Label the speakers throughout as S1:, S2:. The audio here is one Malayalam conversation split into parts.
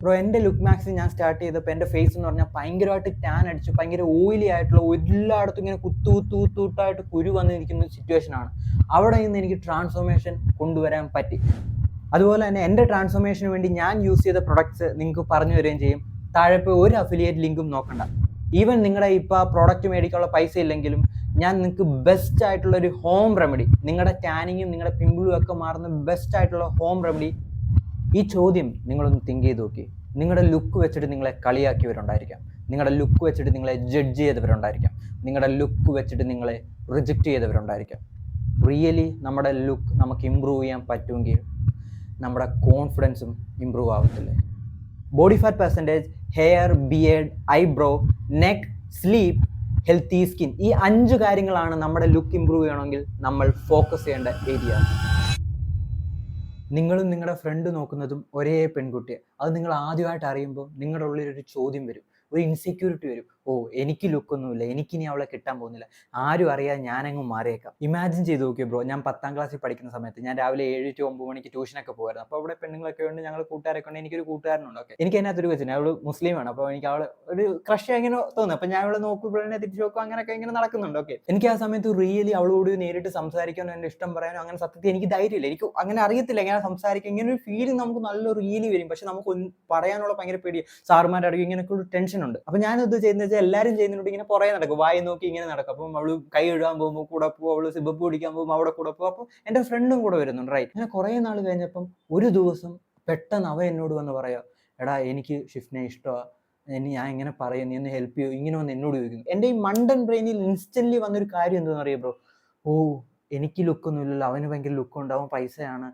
S1: ബ്രോ എൻ്റെ ലുക്ക് മാക്സിൽ ഞാൻ സ്റ്റാർട്ട് ചെയ്തപ്പോൾ എൻ്റെ ഫേസ് എന്ന് പറഞ്ഞാൽ ഭയങ്കരമായിട്ട് ടാൻ അടിച്ചു, ഭയങ്കര ഓയിലി ആയിട്ടുള്ള എല്ലായിടത്തും ഇങ്ങനെ കുത്തായിട്ട് കുരു വന്നിരിക്കുന്ന സിറ്റുവേഷനാണ്. അവിടെ നിന്ന് എനിക്ക് ട്രാൻസ്ഫോർമേഷൻ കൊണ്ടുവരാൻ പറ്റി. അതുപോലെ തന്നെ എൻ്റെ ട്രാൻസ്ഫോർമേഷന് വേണ്ടി ഞാൻ യൂസ് ചെയ്ത പ്രൊഡക്ട്സ് നിങ്ങൾക്ക് പറഞ്ഞു തരികയും ചെയ്യും. താഴെ പോയി ഒരു അഫിലിയേറ്റ് ലിങ്കും നോക്കണ്ട. ഈവൻ നിങ്ങളുടെ ഇപ്പോൾ പ്രോഡക്റ്റ് മേടിക്കാനുള്ള പൈസ ഇല്ലെങ്കിലും ഞാൻ നിങ്ങൾക്ക് ബെസ്റ്റ് ആയിട്ടുള്ള ഒരു ഹോം റെമഡി, നിങ്ങളുടെ ടാനിങ്ങും നിങ്ങളുടെ പിമ്പിളും ഒക്കെ മാറുന്ന ബെസ്റ്റ് ആയിട്ടുള്ള ഹോം റെമഡി. ഈ ചോദ്യം നിങ്ങളൊന്ന് തിങ്ക് ചെയ്ത് നോക്കി. നിങ്ങളുടെ ലുക്ക് വെച്ചിട്ട് നിങ്ങളെ കളിയാക്കിയവരുണ്ടായിരിക്കാം, നിങ്ങളുടെ ലുക്ക് വെച്ചിട്ട് നിങ്ങളെ ജഡ്ജ് ചെയ്തവരുണ്ടായിരിക്കാം, നിങ്ങളുടെ ലുക്ക് വെച്ചിട്ട് നിങ്ങളെ റിജക്റ്റ് ചെയ്തവരുണ്ടായിരിക്കാം. റിയലി നമ്മുടെ ലുക്ക് നമുക്ക് ഇമ്പ്രൂവ് ചെയ്യാൻ പറ്റുമെങ്കിൽ നമ്മുടെ കോൺഫിഡൻസും ഇമ്പ്രൂവ് ആവത്തില്ലേ? Body fat percentage, hair, beard, eyebrow, neck, sleep, healthy skin, ഈ 5 കാര്യങ്ങളാണ് നമ്മുടെ ലുക്ക് ഇമ്പ്രൂവ് ചെയ്യണമെങ്കിൽ നമ്മൾ ഫോക്കസ് ചെയ്യേണ്ട ഏരിയ. നിങ്ങളും നിങ്ങളുടെ ഫ്രണ്ട് നോക്കുന്നതും ഒരേ പെൺകുട്ടിയെ, അത് നിങ്ങൾ ആദ്യമായിട്ട് അറിയുമ്പോൾ നിങ്ങളുടെ ഉള്ളിലൊരു ചോദ്യം വരും, ഒരു ഇൻസെക്യൂരിറ്റി വരും. ഓ, എനിക്ക് ലുക്കൊന്നുമില്ല, എനിക്കിനി അവളെ കിട്ടാൻ പോകുന്നില്ല, ആരും അറിയാൻ ഞാനങ്ങ് മാറിയേക്കാം. ഇമാജിൻ ചെയ്ത് നോക്കിയോ ബ്രോ, ഞാൻ 10ാം ക്ലാസ്സിൽ പഠിക്കുന്ന സമയത്ത് ഞാൻ രാവിലെ 7 to 9 മണിക്ക് ട്യൂഷനൊക്കെ പോകുമായിരുന്നു. അപ്പോൾ അവിടെ പെണ്ണുങ്ങളൊക്കെ ഉണ്ട്, ഞങ്ങൾ കൂട്ടുകാരൊക്കെ ഉണ്ട്. എനിക്കൊരു കൂട്ടുകാരനുണ്ട്. ഓക്കെ, എനിക്ക് അതിനകത്തൊരു വെച്ചിട്ട് അവൾ മുസ്ലിമാണ്. അപ്പോൾ എനിക്ക് അവൾ ഒരു ക്രഷ് ഇങ്ങനെ തോന്നുന്നു. അപ്പോൾ ഞാൻ അവളെ നോക്കുമ്പോഴേ തിരിച്ചു നോക്കും, അങ്ങനെയൊക്കെ ഇങ്ങനെ നടക്കുന്നുണ്ട്. ഓക്കെ, എനിക്ക് ആ സമയത്ത് റിയലി അവളോട് നേരിട്ട് സംസാരിക്കാനോ എൻ്റെ ഇഷ്ടം പറയാനോ അങ്ങനെ സത്യത്തിൽ എനിക്ക് ധൈര്യമില്ല. എനിക്ക് അങ്ങനെ അറിയത്തില്ല എങ്ങനെ സംസാരിക്കുക. ഇങ്ങനെ ഒരു ഫീലിംഗ് നമുക്ക് നല്ല റിയലി വരും, പക്ഷെ നമുക്ക് പറയാനുള്ള ഭയങ്കര പേടി. സാറുമാരുടെ അടുക്കും ഇങ്ങനെയൊക്കെ ഒരു ടെൻഷൻ ഉണ്ട്. അപ്പോൾ ഞാനിത് ചെയ്യുന്നത് വെച്ചാൽ എല്ലാവരും ചെയ്യുന്നതുകൊണ്ട് ഇങ്ങനെ പുറകെ നടക്കും, വായി നോക്കി ഇങ്ങനെ നടക്കും. അപ്പം അവള് കൈ എഴുതാൻ പോകുമ്പോൾ കൂടെ പോകും, അവള് സിബപ്പ് പിടിക്കാൻ പോകുമ്പോൾ അവിടെ കൂടെ പോകും. അപ്പോൾ എൻ്റെ ഫ്രണ്ടും കൂടെ വരുന്നുണ്ട്. റൈറ്റ്, അങ്ങനെ കുറേ നാൾ കഴിഞ്ഞപ്പം ഒരു ദിവസം പെട്ടെന്ന് അവ എന്നോട് വന്ന് പറയാം, എടാ എനിക്ക് ഷിഫ്റ്റിനെ ഇഷ്ടമാണ്, ഞാൻ ഇങ്ങനെ പറയും, നീ ഒന്ന് ഹെൽപ്പ് ചെയ്യും, ഇങ്ങനെ വന്ന് എന്നോട് ചോദിക്കുന്നു. എൻ്റെ ഈ മണ്ടൻ ബ്രെയിനിൽ ഇൻസ്റ്റൻ്റ്ലി വന്നൊരു കാര്യം എന്താണെന്ന് അറിയാം ബ്രോ. ഓ, എനിക്ക് ലുക്കൊന്നും ഇല്ലല്ലോ, അവന് ഭയങ്കര ലുക്കുണ്ട്, അവൻ പൈസയാണ്,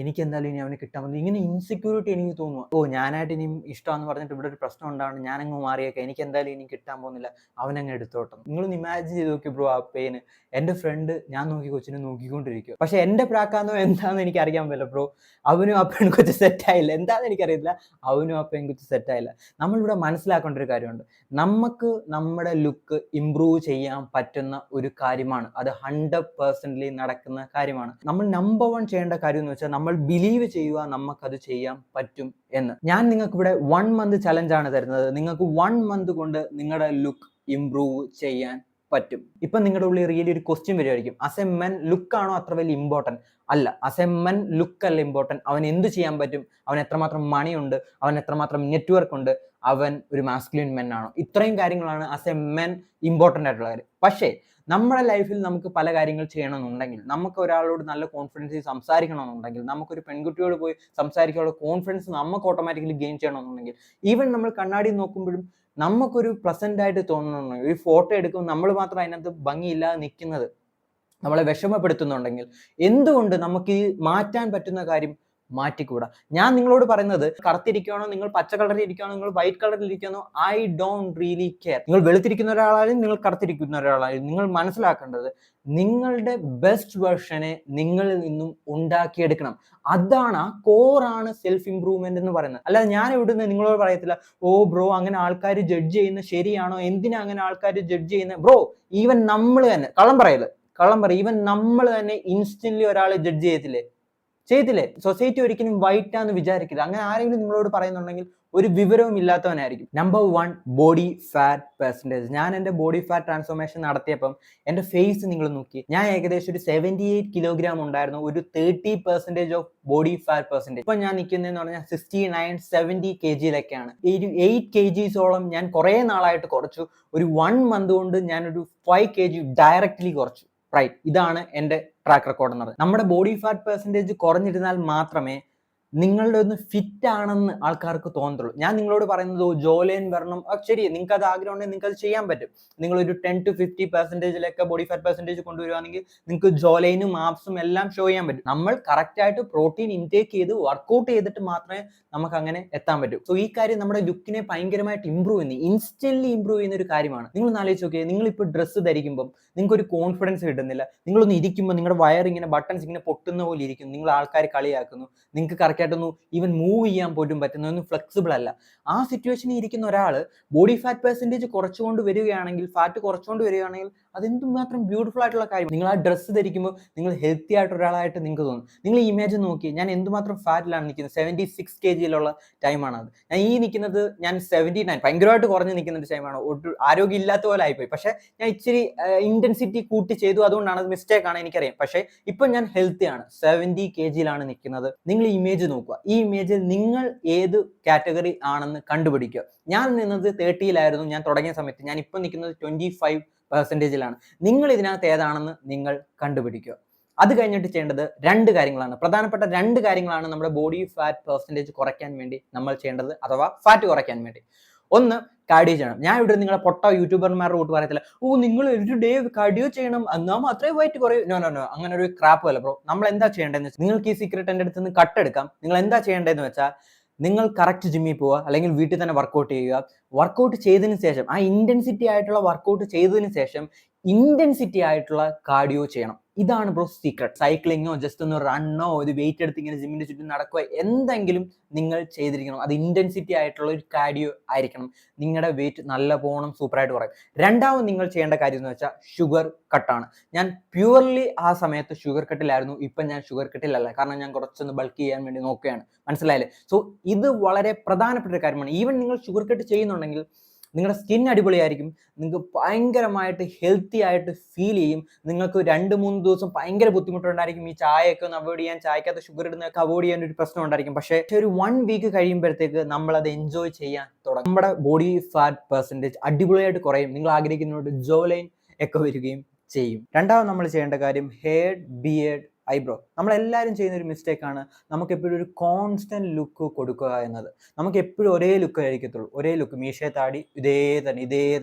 S1: എനിക്ക് എന്തായാലും ഇനി അവന് കിട്ടാൻ പറ്റില്ല, ഇങ്ങനെ ഇൻസെക്യൂരിറ്റി എനിക്ക് തോന്നുന്നു. ഓ, ഞാനായിട്ട് ഇനിയും ഇഷ്ടമാണെന്ന് പറഞ്ഞിട്ട് ഇവിടെ ഒരു പ്രശ്നം ഉണ്ടാവണം, ഞാനങ്ങ് മാറിയേക്കാം, എനിക്ക് എന്തായാലും ഇനി കിട്ടാൻ പോകുന്നില്ല, അവനങ്ങ് എടുത്തോട്ടെ. നിങ്ങളൊന്ന് ഇമാജിൻ ചെയ്ത് നോക്കി ബ്രോ ആ പെയിന്. എൻ്റെ ഫ്രണ്ട് ഞാൻ നോക്കി കൊച്ചിനെ നോക്കിക്കൊണ്ടിരിക്കും. പക്ഷെ എൻ്റെ പ്രാക്കാന്നോ എന്താണെന്ന് എനിക്ക് അറിയാൻ പറ്റില്ല ബ്രോ. അവനും ആ പെൺകൊച്ച് സെറ്റായില്ല, എന്താണെന്ന് എനിക്കറിയില്ല, അവനും ആ പെൺകൊച്ച് സെറ്റായില്ല. നമ്മളിവിടെ മനസ്സിലാക്കേണ്ട ഒരു കാര്യമുണ്ട്, നമുക്ക് നമ്മുടെ ലുക്ക് ഇമ്പ്രൂവ് ചെയ്യാൻ പറ്റുന്ന ഒരു കാര്യമാണ്. അത് 100% നടക്കുന്ന കാര്യമാണ്. നമ്മൾ നമ്പർ 1 ചെയ്യേണ്ട കാര്യം എന്ന് വെച്ചാൽ നമ്മൾ ബിലീവ് ചെയ്യുക നമുക്കത് ചെയ്യാൻ പറ്റും എന്ന്. ഞാൻ നിങ്ങൾക്ക് ഇവിടെ 1 month ചലഞ്ചാണ് തരുന്നത്. നിങ്ങൾക്ക് 1 month കൊണ്ട് നിങ്ങളുടെ ലുക്ക് ഇംപ്രൂവ് ചെയ്യാൻ പറ്റും. ഇപ്പൊ നിങ്ങളുടെ ഉള്ളിൽ റിയലി ഒരു ക്വസ്റ്റ്യൻ വരുമായിരിക്കും, ആസ് എ മെൻ ലുക്കാണോ അത്ര വലിയ ഇമ്പോർട്ടൻറ്റ്? അല്ല, ആസ് എ മെൻ ലുക്ക് അല്ല ഇമ്പോർട്ടൻറ്റ്, അവൻ എന്ത് ചെയ്യാൻ പറ്റും, അവൻ എത്രമാത്രം മണി ഉണ്ട്, അവൻ എത്രമാത്രം നെറ്റ്വർക്ക് ഉണ്ട്, അവൻ ഒരു മാസ്കുലിൻ മെൻ ആണോ, ഇത്രയും കാര്യങ്ങളാണ് ആസ് എ മെൻ ഇമ്പോർട്ടൻ്റ് ആയിട്ടുള്ള കാര്യം. പക്ഷേ നമ്മുടെ ലൈഫിൽ നമുക്ക് പല കാര്യങ്ങൾ ചെയ്യണമെന്നുണ്ടെങ്കിൽ, നമുക്ക് ഒരാളോട് നല്ല കോൺഫിഡൻസിൽ സംസാരിക്കണമെന്നുണ്ടെങ്കിൽ, നമുക്കൊരു പെൺകുട്ടിയോട് പോയി സംസാരിക്കാനുള്ള കോൺഫിഡൻസ് നമുക്ക് ഓട്ടോമാറ്റിക്കലി ഗെയിൻ ചെയ്യണമെന്നുണ്ടെങ്കിൽ, ഈവൻ നമ്മൾ കണ്ണാടി നോക്കുമ്പോഴും നമുക്കൊരു പ്ലസന്റ് ആയിട്ട് തോന്നുന്നുണ്ടെങ്കിൽ, ഒരു ഫോട്ടോ എടുക്കുമ്പോൾ നമ്മൾ മാത്രം അതിനകത്ത് ഭംഗിയില്ലാതെ നിൽക്കുന്നത് നമ്മളെ വിഷമപ്പെടുത്തുന്നുണ്ടെങ്കിൽ, എന്തുകൊണ്ട് നമുക്ക് ഈ മാറ്റാൻ പറ്റുന്ന കാര്യം മാറ്റിക്കൂടാ? ഞാൻ നിങ്ങളോട് പറയുന്നത്, കറുത്തിരിക്കണോ, നിങ്ങൾ പച്ച കളറിൽ ഇരിക്കണോ, നിങ്ങൾ വൈറ്റ് കളറിൽ ഇരിക്കണോ, ഐ ഡോണ്ട് റിയലി കെയർ. നിങ്ങൾ വെളുത്തിരിക്കുന്ന ഒരാളായാലും നിങ്ങൾ കറുത്തിരിക്കുന്ന ഒരാളായാലും നിങ്ങൾ മനസ്സിലാക്കേണ്ടത് നിങ്ങളുടെ ബെസ്റ്റ് വെർഷനെ നിങ്ങളിൽ നിന്നും ഉണ്ടാക്കിയെടുക്കണം. അതാണ്, ആ കോറാണ് സെൽഫ് ഇംപ്രൂവ്മെന്റ് എന്ന് പറയുന്നത്. അല്ലാതെ ഞാൻ ഇവിടുന്ന് നിങ്ങളോട് പറയത്തില്ല, ഓ ബ്രോ അങ്ങനെ ആൾക്കാർ ജഡ്ജ് ചെയ്യുന്നത് ശരിയാണോ, എന്തിനാ അങ്ങനെ ആൾക്കാർ ജഡ്ജ് ചെയ്യുന്നത്? ബ്രോ, ഈവൻ നമ്മൾ തന്നെ കള്ളം പറയും, ഈവൻ നമ്മൾ തന്നെ ഇൻസ്റ്റന്റ്ലി ഒരാളെ ജഡ്ജ് ചെയ്യത്തില്ലേ? സൊസൈറ്റി ഒരിക്കലും വൈറ്റ് ആണെന്ന് വിചാരിക്കില്ല. അങ്ങനെ ആരെങ്കിലും നിങ്ങളോട് പറയുന്നുണ്ടെങ്കിൽ ഒരു വിവരവും ഇല്ലാത്തവനായിരിക്കും. Number 1, body fat percentage. ഞാൻ എൻ്റെ ബോഡി ഫാറ്റ് ട്രാൻസ്ഫോർമേഷൻ നടത്തിയപ്പം എൻ്റെ ഫേസ് നിങ്ങൾ നോക്കി, ഞാൻ ഏകദേശം ഒരു 78 കിലോഗ്രാം ഉണ്ടായിരുന്നു, ഒരു 30% ഓഫ് ബോഡി ഫാറ്റ് പെർസെൻറ്റേജ്. ഇപ്പം ഞാൻ നിൽക്കുന്നതെന്ന് പറഞ്ഞാൽ 69-70 kgയിലൊക്കെയാണ്. ഒരു 8 kgസോളം ഞാൻ കുറേ നാളായിട്ട് കുറച്ചു. ഒരു 1 month കൊണ്ട് ഞാനൊരു 5 kg ഡയറക്റ്റ്ലി കുറച്ചു. റൈറ്റ്, ഇതാണ് എൻ്റെ ട്രാക്ക് റെക്കോർഡ് എന്ന് പറയുന്നത്. നമ്മുടെ ബോഡി ഫാറ്റ് പെർസെൻറ്റേജ് കുറഞ്ഞിരുന്നാൽ മാത്രമേ നിങ്ങളുടെ ഒന്ന് ഫിറ്റ് ആണെന്ന് ആൾക്കാർക്ക് തോന്നത്തുള്ളൂ. ഞാൻ നിങ്ങളോട് പറയുന്നത് ജോലൈൻ വരണം, ശരി, നിങ്ങൾക്ക് അത് ആഗ്രഹം ഉണ്ടെങ്കിൽ നിങ്ങൾക്ക് അത് ചെയ്യാൻ പറ്റും. നിങ്ങളൊരു 10-50% ബോഡി ഫാറ്റ് പെർസെൻറ്റേജ് കൊണ്ടുവരുവാണെങ്കിൽ നിങ്ങൾക്ക് ജോലൈനും ആപ്സും എല്ലാം ഷോ ചെയ്യാൻ പറ്റും. നമ്മൾ കറക്റ്റായിട്ട് പ്രോട്ടീൻ ഇൻടേക്ക് ചെയ്ത് വർക്കൗട്ട് ചെയ്തിട്ട് മാത്രമേ നമുക്ക് അങ്ങനെ എത്താൻ പറ്റൂ. സോ ഈ കാര്യം നമ്മുടെ ലുക്കിനെ ഭയങ്കരമായിട്ട് ഇമ്പ്രൂവ് ചെയ്യുന്ന, ഇൻസ്റ്റന്റ്ലി ഇമ്പ്രൂവ് ചെയ്യുന്ന ഒരു കാര്യമാണ്. നിങ്ങൾ ആലോചിച്ച് നോക്കിയാൽ, നിങ്ങളിപ്പോൾ ഡ്രസ്സ് ധരിക്കുമ്പോൾ നിങ്ങൾക്ക് ഒരു കോൺഫിഡൻസ് കിട്ടുന്നില്ല. നിങ്ങളൊന്ന് ഇരിക്കുമ്പോൾ നിങ്ങളുടെ വയർ ഇങ്ങനെ ബട്ടൺസ് ഇങ്ങനെ പൊട്ടുന്ന പോലെ ഇരിക്കും, നിങ്ങൾ ആൾക്കാർ കളിയാക്കുന്നു, നിങ്ങൾക്ക് കറക്റ്റ് കറക്റ്റായിട്ടൊന്നും ഈവൻ മൂവ് ചെയ്യാൻ പോലും പറ്റുന്നതൊന്നും ഫ്ലെക്സിബിൾ അല്ല. ആ സിറ്റുവേഷനിൽ ഇരിക്കുന്ന ഒരാൾ ബോഡി ഫാറ്റ് പെർസെൻറ്റേജ് കുറച്ചുകൊണ്ട് വരികയാണെങ്കിൽ, ഫാറ്റ് കുറച്ചുകൊണ്ട് വരികയാണെങ്കിൽ അതെന്തുമാത്രം ബ്യൂട്ടിഫുൾ ആയിട്ടുള്ള കാര്യം. നിങ്ങൾ ആ ഡ്രസ്സ് ധരിക്കുമ്പോൾ നിങ്ങൾ ഹെൽത്തി ആയിട്ട് ഒരാളായിട്ട് നിങ്ങൾക്ക് തോന്നും. നിങ്ങൾ ഈ ഇമേജ് നോക്കി, ഞാൻ എന്തുമാത്രം ഫാറ്റിലാണ് നിൽക്കുന്നത്. 76 kg ടൈമാണ് അത്. ഞാൻ ഈ നിൽക്കുന്നത് ഞാൻ 79, ഭയങ്കരമായിട്ട് കുറഞ്ഞ് നിൽക്കുന്ന ഒരു ടൈമാണ്. ഒട്ടും ആരോഗ്യം ഇല്ലാത്ത പോലെ ആയിപ്പോയി. പക്ഷേ ഞാൻ ഇച്ചിരി ഇന്റൻസിറ്റി കൂട്ടി ചെയ്തു, അതുകൊണ്ടാണ് അത് മിസ്റ്റേക്ക് ആണ് എനിക്കറിയാം. പക്ഷേ ഇപ്പം ഞാൻ ഹെൽത്തിയാണ്, 70 kg നിൽക്കുന്നത്. നിങ്ങൾ ഈ ഇമേജ് നോക്കുക. ഈ ഇമേജിൽ നിങ്ങൾ ഏത് കാറ്റഗറി ആണെന്ന് കണ്ടുപിടിക്കുക. ഞാൻ നിന്നത് 30-ലായിരുന്നു ഞാൻ തുടങ്ങിയ സമയത്ത്. ഞാൻ ഇപ്പം നിൽക്കുന്നത് 25%-ലാണ്. നിങ്ങൾ ഇതിനകത്ത് ഏതാണെന്ന് നിങ്ങൾ കണ്ടുപിടിക്കുക. അത് കഴിഞ്ഞിട്ട് ചെയ്യേണ്ടത് 2 കാര്യങ്ങളാണ്. പ്രധാനപ്പെട്ട 2 കാര്യങ്ങളാണ് നമ്മുടെ ബോഡി ഫാറ്റ് പെർസെൻറ്റേജ് കുറയ്ക്കാൻ വേണ്ടി നമ്മൾ ചെയ്യേണ്ടത്, അഥവാ ഫാറ്റ് കുറയ്ക്കാൻ വേണ്ടി. ഒന്ന്, കാർഡിയോ ചെയ്യണം. ഞാൻ ഇവിടെ നിങ്ങളെ പൊട്ട യൂട്യൂബർമാരുടെ കൂട്ട് പറയത്തില്ല, നിങ്ങൾ എവരി ഡേ കാർഡിയോ ചെയ്യണം എന്നാൽ മാത്രമേ വെയിറ്റ് കുറയൂ. നോ, അങ്ങനെ ഒരു ക്രാപ്പ് അല്ല ബ്രോ. നമ്മൾ എന്താ ചെയ്യേണ്ടതെന്ന് വെച്ചാൽ, നിങ്ങൾക്ക് ഈ സീക്രട്ട് എൻ്റെ അടുത്ത് നിന്ന് കട്ടെടുക്കാം. നിങ്ങൾ എന്താ ചെയ്യേണ്ടതെന്ന് വെച്ചാൽ, നിങ്ങൾ കറക്റ്റ് ജിമ്മിൽ പോവുക, അല്ലെങ്കിൽ വീട്ടിൽ തന്നെ വർക്കൗട്ട് ചെയ്യുക. വർക്കൗട്ട് ചെയ്തതിന് ശേഷം, ആ ഇന്റൻസിറ്റി ആയിട്ടുള്ള വർക്കൗട്ട് ചെയ്തതിന് ശേഷം ഇന്റൻസിറ്റി ആയിട്ടുള്ള കാർഡിയോ ചെയ്യണം. ഇതാണ് ബ്രോ സീക്രട്ട്. സൈക്ലിങ്ങോ ജസ്റ്റ് ഒന്ന് റണ്ണോ ഒരു വെയിറ്റ് എടുത്ത് ഇങ്ങനെ ജിമ്മിന്റെ ചുറ്റും നടക്കുക, എന്തെങ്കിലും നിങ്ങൾ ചെയ്തിരിക്കണം. അത് ഇന്റൻസിറ്റി ആയിട്ടുള്ള ഒരു കാർഡിയോ ആയിരിക്കണം. നിങ്ങളുടെ വെയിറ്റ് നല്ല പോണം, സൂപ്പറായിട്ട് കുറയും. രണ്ടാമത് നിങ്ങൾ ചെയ്യേണ്ട കാര്യം എന്ന് വെച്ചാൽ ഷുഗർ കട്ടാണ്. ഞാൻ പ്യുവർലി ആ സമയത്ത് ഷുഗർ കട്ടിലായിരുന്നു. ഇപ്പം ഞാൻ ഷുഗർ കട്ടിലല്ല, കാരണം ഞാൻ കുറച്ചൊന്ന് ബൾക്ക് ചെയ്യാൻ വേണ്ടി നോക്കുകയാണ്. മനസ്സിലായില്ലേ? സോ ഇത് വളരെ പ്രധാനപ്പെട്ട ഒരു കാര്യമാണ്. ഈവൻ നിങ്ങൾ ഷുഗർ കട്ട് ചെയ്യുന്നുണ്ടെങ്കിൽ നിങ്ങളുടെ സ്കിൻ അടിപൊളിയായിരിക്കും, നിങ്ങൾക്ക് ഭയങ്കരമായിട്ട് ഹെൽത്തി ആയിട്ട് ഫീൽ ചെയ്യും. നിങ്ങൾക്ക് 2-3 ദിവസം ഭയങ്കര ബുദ്ധിമുട്ടുണ്ടായിരിക്കും. ഈ ചായയൊക്കെ ഒന്ന് അവോയ്ഡ് ചെയ്യാൻ, ചായക്കകത്ത് ഷുഗർ ഇടുന്നതൊക്കെ അവോയ്ഡ് ചെയ്യാൻ ഒരു പ്രശ്നം ഉണ്ടായിരിക്കും. പക്ഷേ ഒരു 1 വീക്ക് കഴിയുമ്പോഴത്തേക്ക് നമ്മളത് എൻജോയ് ചെയ്യാൻ തുടങ്ങും. നമ്മുടെ ബോഡി ഫാറ്റ് പെർസെൻറ്റേജ് അടിപൊളിയായിട്ട് കുറയും. നിങ്ങൾ ആഗ്രഹിക്കുന്നതുകൊണ്ട് ജോ ലൈൻ ഒക്കെ വരികയും ചെയ്യും. രണ്ടാമത് നമ്മൾ ചെയ്യേണ്ട കാര്യം ഹെയർ, ബിയേർഡ്, ഐബ്രോ. നമ്മളെല്ലാവരും ചെയ്യുന്ന ഒരു മിസ്റ്റേക്കാണ് നമുക്ക് എപ്പോഴും ഒരു കോൺസ്റ്റന്റ് ലുക്ക് കൊടുക്കുക എന്നത്. നമുക്ക് എപ്പോഴും ഒരേ ലുക്ക് ആയിരിക്കത്തുള്ളൂ. ഒരേ ലുക്ക്, മീശയെ താടി ഇതേ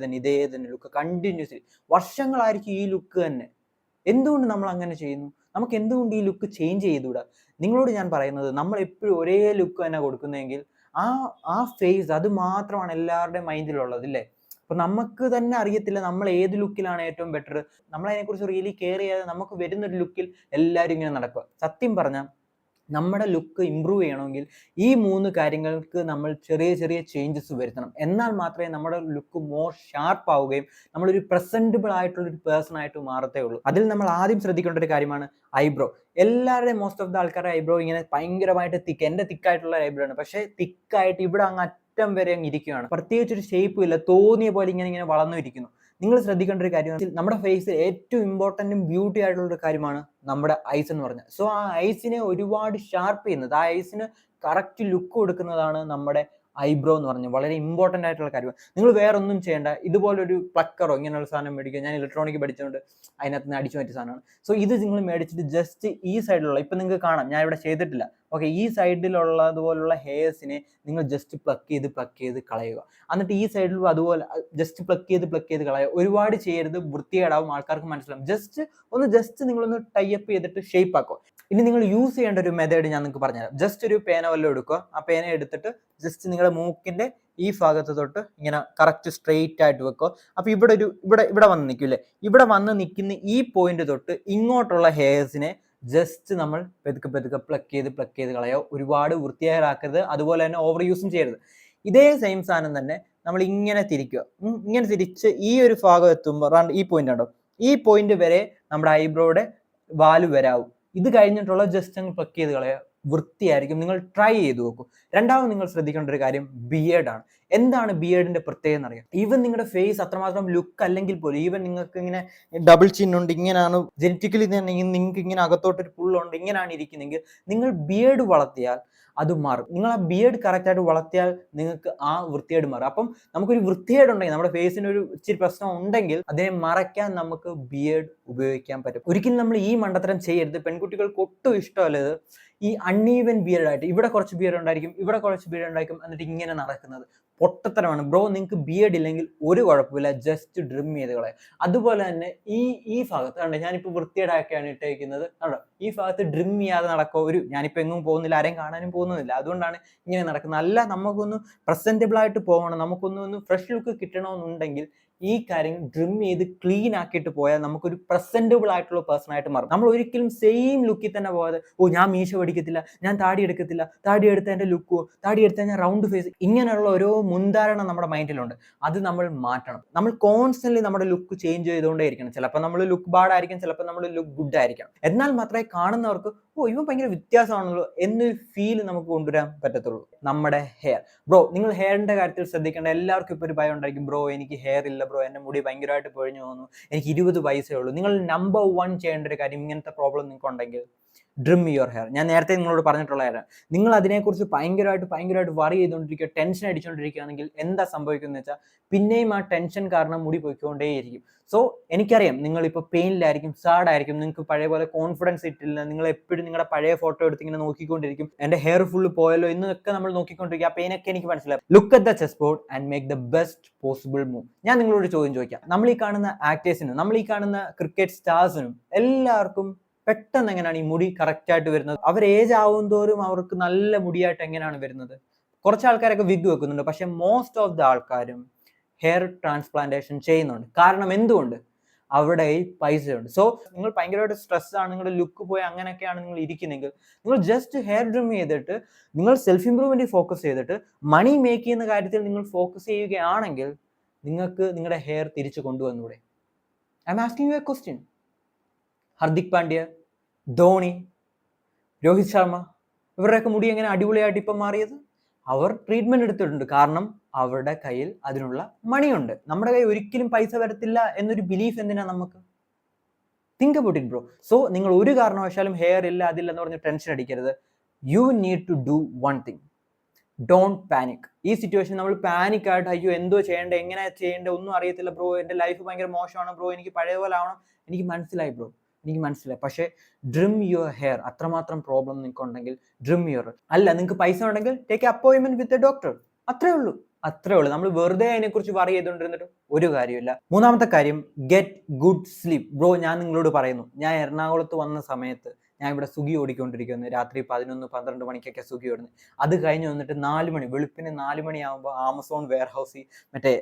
S1: തന്നെ ലുക്ക് കണ്ടിന്യൂസ്ലി വർഷങ്ങളായിരിക്കും ഈ ലുക്ക് തന്നെ. എന്തുകൊണ്ട് നമ്മൾ അങ്ങനെ ചെയ്യുന്നു? നമുക്ക് എന്തുകൊണ്ട് ഈ ലുക്ക് ചേഞ്ച് ചെയ്തുകൂടാ? നിങ്ങളോട് ഞാൻ പറയുന്നത്, നമ്മൾ എപ്പോഴും ഒരേ ലുക്ക് തന്നെ കൊടുക്കുന്നതെങ്കിൽ ആ ഫേസ് അത് മാത്രമാണ് എല്ലാവരുടെയും മൈൻഡിലുള്ളത്, ഇല്ലേ? അപ്പൊ നമുക്ക് തന്നെ അറിയത്തില്ല നമ്മൾ ഏത് ലുക്കിലാണ് ഏറ്റവും ബെറ്റർ. നമ്മൾ അതിനെക്കുറിച്ച് റിയലി കെയർ ചെയ്യാതെ നമുക്ക് വരുന്നൊരു ലുക്കിൽ എല്ലാവരും ഇങ്ങനെ നടക്കുക. സത്യം പറഞ്ഞാൽ നമ്മുടെ ലുക്ക് ഇമ്പ്രൂവ് ചെയ്യണമെങ്കിൽ ഈ 3 കാര്യങ്ങൾക്ക് നമ്മൾ ചെറിയ ചെറിയ ചേഞ്ചസ് വരുത്തണം. എന്നാൽ മാത്രമേ നമ്മുടെ ലുക്ക് മോർ ഷാർപ്പ് ആവുകയും നമ്മളൊരു പ്രസന്റബിൾ ആയിട്ടുള്ള ഒരു പേഴ്സൺ ആയിട്ട് മാറത്തേ ഉള്ളൂ. അതിൽ നമ്മൾ ആദ്യം ശ്രദ്ധിക്കേണ്ട ഒരു കാര്യമാണ് ഐബ്രോ. എല്ലാവരുടെയും മോസ്റ്റ് ഓഫ് ദ ആൾക്കാരുടെ ഐബ്രോ ഇങ്ങനെ ഭയങ്കരമായിട്ട് എൻ്റെ തിക്കായിട്ടുള്ള ഐബ്രോ ആണ്. പക്ഷേ തിക്കായിട്ട് ഇവിടെ അങ്ങ് അറ്റം വരെ അങ്ങ് ഇരിക്കുകയാണ്. പ്രത്യേകിച്ച് ഒരു ഷേപ്പും ഇല്ല, തോന്നിയ പോലെ ഇങ്ങനെ വളർന്നു ഇരിക്കുന്നു. നിങ്ങൾ ശ്രദ്ധിക്കേണ്ട ഒരു കാര്യം, നമ്മുടെ ഫേസിൽ ഏറ്റവും ഇമ്പോർട്ടൻറ്റും ബ്യൂട്ടി ആയിട്ടുള്ള ഒരു കാര്യമാണ് നമ്മുടെ ഐസ് എന്ന് പറഞ്ഞാൽ. സോ ആ ഐസിനെ ഒരുപാട് ഷാർപ്പ് ചെയ്യുന്നത്, ആ ഐസിന് കറക്റ്റ് ലുക്ക് കൊടുക്കുന്നതാണ് നമ്മുടെ ഐബ്രോ എന്ന് പറഞ്ഞാൽ. വളരെ ഇമ്പോർട്ടൻ്റ് ആയിട്ടുള്ള കാര്യമാണ്. നിങ്ങൾ വേറെ ഒന്നും ചെയ്യേണ്ട. ഇതുപോലൊരു പ്ലക്കറോ ഇങ്ങനെയുള്ള സാധനം മേടിക്കുക. ഞാൻ ഇലക്ട്രോണിക് പഠിച്ചുകൊണ്ട് അതിനകത്ത് നിന്ന് അടിച്ചു മാറ്റിയ സാധനമാണ്. സോ ഇത് നിങ്ങൾ മേടിച്ചിട്ട് ജസ്റ്റ് ഈ സൈഡിലുള്ള, ഇപ്പം നിങ്ങൾക്ക് കാണാം ഞാൻ ഇവിടെ ചെയ്തിട്ടില്ല, ഓക്കെ, ഈ സൈഡിലുള്ളതുപോലുള്ള ഹെയർസിനെ നിങ്ങൾ ജസ്റ്റ് പ്ലക്ക് ചെയ്ത് കളയുക. എന്നിട്ട് ഈ സൈഡിൽ അതുപോലെ ജസ്റ്റ് പ്ലക്ക് ചെയ്ത് കളയുക. ഒരുപാട് ചെയ്യരുത്, വൃത്തികേടാവും, ആൾക്കാർക്ക് മനസ്സിലാവും. ജസ്റ്റ് നിങ്ങളൊന്ന് ടൈപ്പ് ചെയ്തിട്ട് ഷേപ്പ് ആക്കുക. ഇനി നിങ്ങൾ യൂസ് ചെയ്യേണ്ട ഒരു മെത്തേഡ് ഞാൻ നിങ്ങൾക്ക് പറഞ്ഞുതരാം. ജസ്റ്റ് ഒരു പേന വല്ലതും എടുക്കുക. ആ പേന എടുത്തിട്ട് ജസ്റ്റ് നിങ്ങളുടെ മൂക്കിന്റെ ഈ ഭാഗത്ത് തൊട്ട് ഇങ്ങനെ കറക്റ്റ് സ്ട്രെയിറ്റ് ആയിട്ട് വെക്കുക. അപ്പൊ ഇവിടെ വന്ന് നിൽക്കില്ലേ, ഇവിടെ വന്ന് നിൽക്കുന്ന ഈ പോയിന്റ് തൊട്ട് ഇങ്ങോട്ടുള്ള ഹെയർസിനെ ജസ്റ്റ് നമ്മൾ പെതുക്കെ പ്ലക്ക് ചെയ്ത് കളയുക. ഒരുപാട് വൃത്തിയാക്കരുത്, അതുപോലെ തന്നെ ഓവർ യൂസും ചെയ്യരുത്. ഇതേ സെയിം സാധനം തന്നെ നമ്മൾ ഇങ്ങനെ തിരിക്കുക. ഇങ്ങനെ തിരിച്ച് ഈ ഒരു ഭാഗം എത്തുമ്പോൾ ഈ പോയിന്റ് ഉണ്ടോ, ഈ പോയിന്റ് വരെ നമ്മുടെ ഐബ്രോയുടെ വാല് വരാവും. ഇത് കഴിഞ്ഞിട്ടുള്ള ജസ്റ്റ് അങ്ങ് പ്ലക്ക് ചെയ്ത് കളയുക. വൃത്തിയായിരിക്കും. നിങ്ങൾ ട്രൈ ചെയ്ത് നോക്കൂ. രണ്ടാമത് നിങ്ങൾ ശ്രദ്ധിക്കേണ്ട ഒരു കാര്യം ബിയേർഡാണ്. എന്താണ് ബിയേർഡിന്റെ പ്രത്യേകത എന്നറിയാം. ഈവൻ നിങ്ങളുടെ ഫേസ് അത്രമാത്രം ലുക്ക് അല്ലെങ്കിൽ പോലും, ഈവൻ നിങ്ങൾക്ക് ഇങ്ങനെ ഡബിൾ ചിൻ ഉണ്ട്, ഇങ്ങനെയാണ് ജനറ്റിക്കലി തന്നെ നിങ്ങൾക്ക് ഇങ്ങനെ അകത്തോട്ടൊരു പുള്ളുണ്ട്, ഇങ്ങനെയാണ് ഇരിക്കുന്നെങ്കിൽ നിങ്ങൾ ബിയേർഡ് വളർത്തിയാൽ അത് മാറും. നിങ്ങൾ ആ ബിയേർഡ് കറക്റ്റായിട്ട് വളർത്തിയാൽ നിങ്ങൾക്ക് ആ വൃത്തിയേട് മാറും. അപ്പം നമുക്കൊരു വൃത്തിയേട് ഉണ്ടെങ്കിൽ, നമ്മുടെ ഫേസിന് ഒരു ഇച്ചിരി പ്രശ്നം ഉണ്ടെങ്കിൽ അതിനെ മറയ്ക്കാൻ നമുക്ക് ബിയേർഡ് ഉപയോഗിക്കാൻ പറ്റും. ഒരിക്കലും നമ്മൾ ഈ മണ്ടത്തരം ചെയ്യരുത്. പെൺകുട്ടികൾക്ക് ഒട്ടും ഇഷ്ടമല്ലത് ഈ അൺഈവൻ ബിയേർഡ് ആയിട്ട് ഇവിടെ കുറച്ച് ബിയേർഡ് ഉണ്ടായിരിക്കും, ഇവിടെ കുറച്ച് ബിയേർഡ് ഉണ്ടായിരിക്കും, എന്നിട്ട് ഇങ്ങനെ നടക്കുന്നത്. പൊട്ടത്തരമാണ് ബ്രോ. നിങ്ങൾക്ക് ബിയർഡ് ഇല്ലെങ്കിൽ ഒരു കുഴപ്പമില്ല, ജസ്റ്റ് ഡ്രിം ചെയ്ത് കളയാം. അതുപോലെ തന്നെ ഈ ഭാഗത്ത് കണ്ടോ, ഞാനിപ്പോൾ വൃത്തിയേടാക്കിയാണ് ഇട്ടേക്കുന്നത് കണ്ടോ, ഈ ഭാഗത്ത് ഡ്രിം ചെയ്യാതെ നടക്കുക. ഞാനിപ്പോൾ എങ്ങും പോകുന്നില്ല, ആരെയും കാണാനും പോകുന്നില്ല, അതുകൊണ്ടാണ് ഇങ്ങനെ നടക്കുന്നത്. അല്ല, നമുക്കൊന്ന് പ്രസന്റബിൾ ആയിട്ട് പോകണം, നമുക്കൊന്ന് ഫ്രഷ് ലുക്ക് കിട്ടണമെന്നുണ്ടെങ്കിൽ ഈ കാര്യം ഡ്രിം ചെയ്ത് ക്ലീൻ ആക്കിയിട്ട് പോയാൽ നമുക്കൊരു പ്രസന്റബിൾ ആയിട്ടുള്ള പേഴ്സൺ ആയിട്ട് മാറും. നമ്മൾ ഒരിക്കലും സെയിം ലുക്കിൽ തന്നെ പോകാതെ ഞാൻ മീശ പഠിക്കത്തില്ല, ഞാൻ താടി എടുക്കത്തില്ല, താടി എടുത്ത എൻ്റെ ലുക്കോ, താടി എടുത്ത ഞാൻ റൗണ്ട് ഫേസ്, ഇങ്ങനെയുള്ള ഓരോ മുൻധാരണ നമ്മുടെ മൈൻഡിലുണ്ട്. അത് നമ്മൾ മാറ്റണം. നമ്മൾ കോൺസ്റ്റന്റ്ലി നമ്മുടെ ലുക്ക് ചേഞ്ച് ചെയ്തുകൊണ്ടേ ഇരിക്കണം. ചിലപ്പോൾ നമ്മൾ ലുക്ക് ബാഡ് ആയിരിക്കും, ചിലപ്പോൾ നമ്മൾ ലുക്ക് ഗുഡ് ആയിരിക്കണം. എന്നാൽ മാത്രമേ കാണുന്നവർക്ക് ഇവൻ ഭയങ്കര വ്യത്യാസമാണല്ലോ എന്നൊരു ഫീൽ നമുക്ക് കൊണ്ടുവരാൻ പറ്റത്തുള്ളൂ. നമ്മുടെ ഹെയർ ബ്രോ, നിങ്ങൾ ഹെയറിന്റെ കാര്യത്തിൽ ശ്രദ്ധിക്കേണ്ട. എല്ലാവർക്കും ഇപ്പോൾ ഒരു ഭയം ഉണ്ടായിരിക്കും, ബ്രോ എനിക്ക് ഹെയർ ഇല്ല ബ്രോ, എൻ്റെ മുടി ഭയങ്കരമായിട്ട് പൊഴിഞ്ഞു പോകുന്നു, എനിക്ക് 20 വയസ്സേ ഉള്ളൂ. നിങ്ങൾ നമ്പർ 1 ചെയ്യേണ്ട ഒരു കാര്യം, ഇങ്ങനത്തെ പ്രോബ്ലം നിങ്ങൾക്ക് ഉണ്ടെങ്കിൽ ഡ്രിം യുവർ ഹെയർ. ഞാൻ നേരത്തെ നിങ്ങളോട് പറഞ്ഞിട്ടുള്ള കാര്യം. നിങ്ങൾ അതിനെക്കുറിച്ച് ഭയങ്കരമായിട്ട് വറി ചെയ്തുകൊണ്ടിരിക്കുക, ടെൻഷൻ അടിച്ചുകൊണ്ടിരിക്കുകയാണെങ്കിൽ എന്താ സംഭവിക്കുന്നത് വെച്ചാൽ പിന്നെയും ആ ടെൻഷൻ കാരണം മുടി പോയിക്കൊണ്ടേയിരിക്കും. സോ എനിക്കറിയാം നിങ്ങളിപ്പോൾ പെയിനിലായിരിക്കും, സാഡ് ആയിരിക്കും, നിങ്ങൾക്ക് പഴയ പോലെ കോൺഫിഡൻസ് ഇട്ടില്ല, നിങ്ങൾ എപ്പോഴും നിങ്ങളുടെ പഴയ ഫോട്ടോ എടുത്ത് ഇങ്ങനെ നോക്കിക്കൊണ്ടിരിക്കും, എൻ്റെ ഹെയർ ഫുള്ള് പോയല്ലോ എന്നൊക്കെ നമ്മൾ നോക്കിക്കൊണ്ടിരിക്കും. ആ പെയിനൊക്കെ എനിക്ക് മനസ്സിലാവും. Look at the chess board and make the best possible move. ഞാൻ നിങ്ങളോട് ചോദ്യം ചോദിക്കാം. നമ്മൾ ഈ കാണുന്ന ആക്ടേഴ്സിനും നമ്മൾ ഈ കാണുന്ന ക്രിക്കറ്റ് സ്റ്റാർസിനും എല്ലാവർക്കും പെട്ടെന്ന് എങ്ങനെയാണ് ഈ മുടി കറക്റ്റ് ആയിട്ട് വരുന്നത്? അവർ ഏജ് ആവും തോറും അവർക്ക് നല്ല മുടിയായിട്ട് എങ്ങനെയാണ് വരുന്നത്? കുറച്ച് ആൾക്കാരൊക്കെ വിഗ് വെക്കുന്നുണ്ട്, പക്ഷെ മോസ്റ്റ് ഓഫ് ദ ആൾക്കാരും ഹെയർ ട്രാൻസ്പ്ലാന്റേഷൻ ചെയ്യുന്നുണ്ട്. കാരണം എന്തുകൊണ്ട്? അവിടെ ഈ പൈസയുണ്ട്. സോ നിങ്ങൾ ഭയങ്കരമായിട്ട് സ്ട്രെസ് ആണ്, നിങ്ങളുടെ ലുക്ക് പോയി അങ്ങനെയൊക്കെയാണ് നിങ്ങൾ ഇരിക്കുന്നെങ്കിൽ നിങ്ങൾ ജസ്റ്റ് ഹെയർ ട്രിം ചെയ്തിട്ട് നിങ്ങൾ സെൽഫ് ഇംപ്രൂവ്മെന്റിൽ ഫോക്കസ് ചെയ്തിട്ട് മണി മേക്ക് ചെയ്യുന്ന കാര്യത്തിൽ നിങ്ങൾ ഫോക്കസ് ചെയ്യുകയാണെങ്കിൽ നിങ്ങൾക്ക് നിങ്ങളുടെ ഹെയർ തിരിച്ചു കൊണ്ടുവന്നൂടെ? I'm asking you a question. Hardik Pandya, Dhoni, Rohit Sharma, ഇവരുടെയൊക്കെ മുടി എങ്ങനെ അടിപൊളിയായിട്ട് ഇപ്പം മാറിയത്? അവർ ട്രീറ്റ്മെന്റ് എടുത്തിട്ടുണ്ട്. കാരണം അവരുടെ കയ്യിൽ അതിനുള്ള മണിയുണ്ട്. നമ്മുടെ കയ്യിൽ ഒരിക്കലും പൈസ വരത്തില്ല എന്നൊരു ബിലീഫ് എന്തിനാ നമുക്ക്? Think about it bro. So നിങ്ങൾ ഒരു കാരണവശാലും ഹെയർ ഇല്ല അതില്ല എന്ന് പറഞ്ഞ് ടെൻഷൻ അടിക്കരുത്. You need to do one thing. Don't panic. ഈ സിറ്റുവേഷൻ നമ്മൾ പാനിക് ആയിട്ട് അയ്യോ എന്തോ ചെയ്യേണ്ടത്, എങ്ങനെ ചെയ്യേണ്ടത് ഒന്നും അറിയത്തില്ല ബ്രോ, എൻ്റെ ലൈഫ് ഭയങ്കര മോശമാണ് ബ്രോ, എനിക്ക് പഴയ പോലെ ആവണം. എനിക്ക് മനസ്സിലായി ബ്രോ, എനിക്ക് മനസ്സിലായി. പക്ഷേ ഡ്രിം യുവർ ഹെയർ. അത്രമാത്രം പ്രോബ്ലം നിങ്ങൾക്ക് ഉണ്ടെങ്കിൽ ഡ്രിം യുവർ. അല്ല, നിങ്ങൾക്ക് പൈസ ഉണ്ടെങ്കിൽ take appointment with a doctor. അത്രേ ഉള്ളൂ. നമ്മൾ വെറുതെ അതിനെക്കുറിച്ച് വറി ചെയ്തുകൊണ്ടിരുന്നിട്ട് ഒരു കാര്യമില്ല. മൂന്നാമത്തെ കാര്യം, ഗെറ്റ് ഗുഡ് സ്ലീപ്പ്. ബ്രോ, ഞാൻ നിങ്ങളോട് പറയുന്നു, ഞാൻ എറണാകുളത്ത് വന്ന സമയത്ത് ഞാൻ ഇവിടെ സ്വിഗ്ഗി ഓടിക്കൊണ്ടിരിക്കുന്നു. രാത്രി 11-12 മണിക്കൊക്കെ സ്വിഗ്ഗി ഓടുന്നത്. അത് കഴിഞ്ഞ് വന്നിട്ട് 4 മണി, വെളുപ്പിന് 4 മണിയാകുമ്പോൾ ആമസോൺ വെയർ ഹൗസിൽ മറ്റേ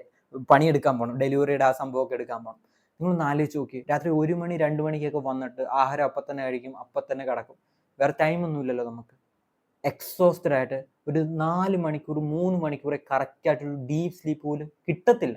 S1: പണിയെടുക്കാൻ പോകണം, ഡെലിവറിയുടെ ആ സംഭവമൊക്കെ എടുക്കാൻ പോകണം. നിങ്ങളൊന്ന് ആലോചിച്ച് നോക്കി, രാത്രി 1 മണി 2 മണിക്കൊക്കെ വന്നിട്ട് ആഹാരം അപ്പം തന്നെ കഴിക്കും, അപ്പം തന്നെ കിടക്കും. വേറെ ടൈമൊന്നുമില്ലല്ലോ നമുക്ക്. എക്സോസ്റ്റഡ് ആയിട്ട് ഒരു 4 മണിക്കൂർ 3 മണിക്കൂറെ കറക്റ്റായിട്ടുള്ള ഡീപ്പ് സ്ലീപ്പ് പോലും കിട്ടത്തില്ല.